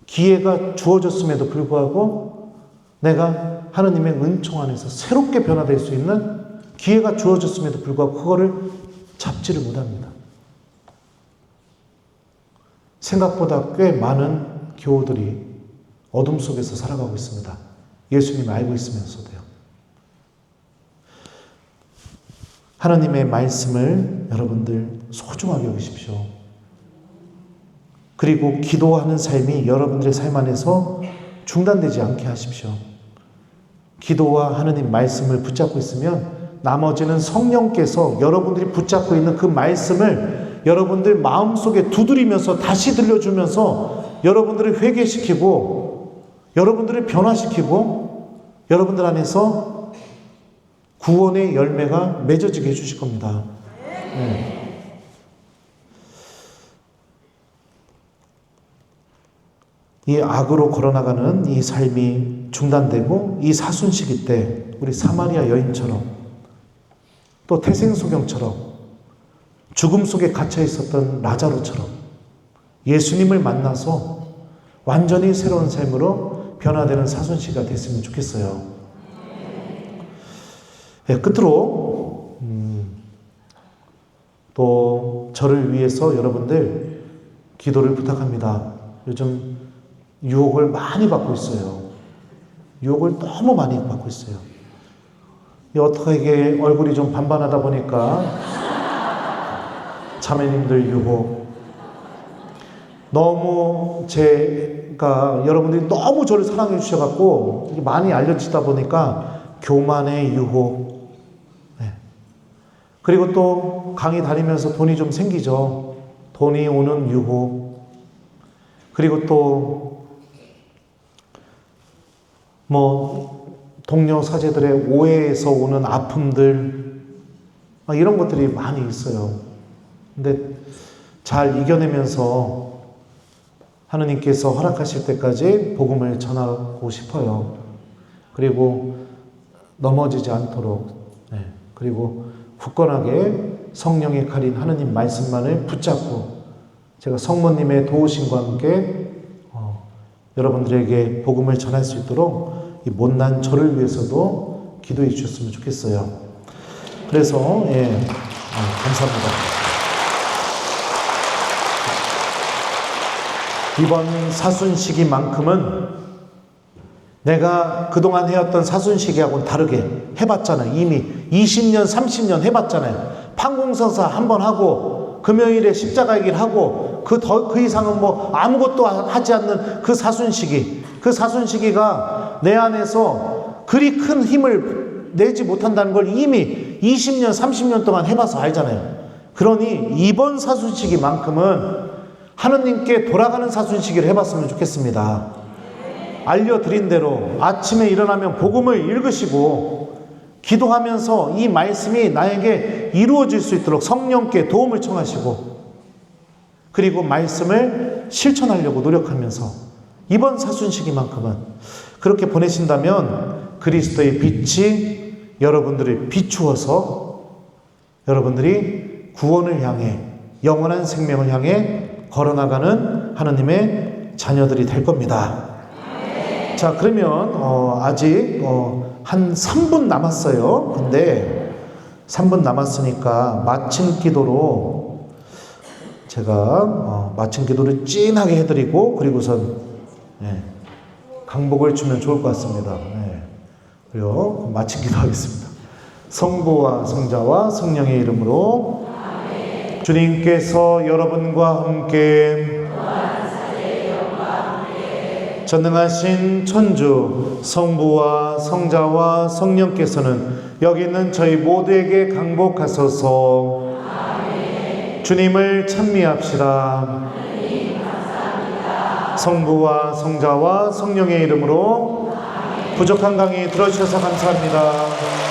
기회가 주어졌음에도 불구하고 내가 하느님의 은총 안에서 새롭게 변화될 수 있는 기회가 주어졌음에도 불구하고 그거를 잡지를 못합니다. 생각보다 꽤 많은 교우들이 어둠 속에서 살아가고 있습니다. 예수님 알고 있으면서도요. 하나님의 말씀을 여러분들 소중하게 여기십시오. 그리고 기도하는 삶이 여러분들의 삶 안에서 중단되지 않게 하십시오. 기도와 하나님 말씀을 붙잡고 있으면 나머지는 성령께서 여러분들이 붙잡고 있는 그 말씀을 여러분들 마음속에 두드리면서 다시 들려주면서 여러분들을 회개시키고 여러분들을 변화시키고 여러분들 안에서 구원의 열매가 맺어지게 해주실 겁니다. 네. 이 악으로 걸어나가는 이 삶이 중단되고 이 사순시기 때 우리 사마리아 여인처럼 또 태생소경처럼 죽음 속에 갇혀 있었던 라자로처럼 예수님을 만나서 완전히 새로운 삶으로 변화되는 사순시가 됐으면 좋겠어요. 네, 끝으로 또 저를 위해서 여러분들 기도를 부탁합니다. 요즘 유혹을 많이 받고 있어요. 유혹을 너무 많이 받고 있어요. 어떻게 이게 얼굴이 좀 반반하다 보니까 자매님들 유혹 너무 제가 여러분들이 너무 저를 사랑해 주셔갖고 많이 알려지다 보니까 교만의 유혹 네. 그리고 또 강의 다니면서 돈이 좀 생기죠. 돈이 오는 유혹 그리고 또 동료 사제들의 오해에서 오는 아픔들 이런 것들이 많이 있어요. 근데 잘 이겨내면서 하느님께서 허락하실 때까지 복음을 전하고 싶어요. 그리고 넘어지지 않도록 그리고 굳건하게 성령의 칼인 하느님 말씀만을 붙잡고 제가 성모님의 도우심과 함께 여러분들에게 복음을 전할 수 있도록 이 못난 저를 위해서도 기도해 주셨으면 좋겠어요. 그래서 감사합니다. 이번 사순시기만큼은 내가 그동안 해왔던 사순시기하고는 다르게 해봤잖아요. 이미 20년, 30년 해봤잖아요. 판공서사 한번 하고 금요일에 십자가의 길 하고 그 이상은 아무것도 하지 않는 그 사순시기. 그 사순시기가 내 안에서 그리 큰 힘을 내지 못한다는 걸 이미 20년, 30년 동안 해봐서 알잖아요. 그러니 이번 사순시기만큼은 하느님께 돌아가는 사순시기를 해봤으면 좋겠습니다. 알려드린 대로 아침에 일어나면 복음을 읽으시고 기도하면서 이 말씀이 나에게 이루어질 수 있도록 성령께 도움을 청하시고 그리고 말씀을 실천하려고 노력하면서 이번 사순시기만큼은 그렇게 보내신다면 그리스도의 빛이 여러분들을 비추어서 여러분들이 구원을 향해 영원한 생명을 향해 걸어나가는 하느님의 자녀들이 될 겁니다. 자, 그러면 아직 한 3분 남았어요. 근데 3분 남았으니까 마침 기도로 제가 마침 기도를 찐하게 해드리고 그리고선 강복을 주면 좋을 것 같습니다. 그리고 마침 기도하겠습니다. 성부와 성자와 성령의 이름으로 아멘. 주님께서 여러분과 함께 전능하신 천주 성부와 성자와 성령께서는 여기 있는 저희 모두에게 강복하소서. 주님을 찬미합시다. 성부와 성자와 성령의 이름으로 부족한 강의 들어주셔서 감사합니다.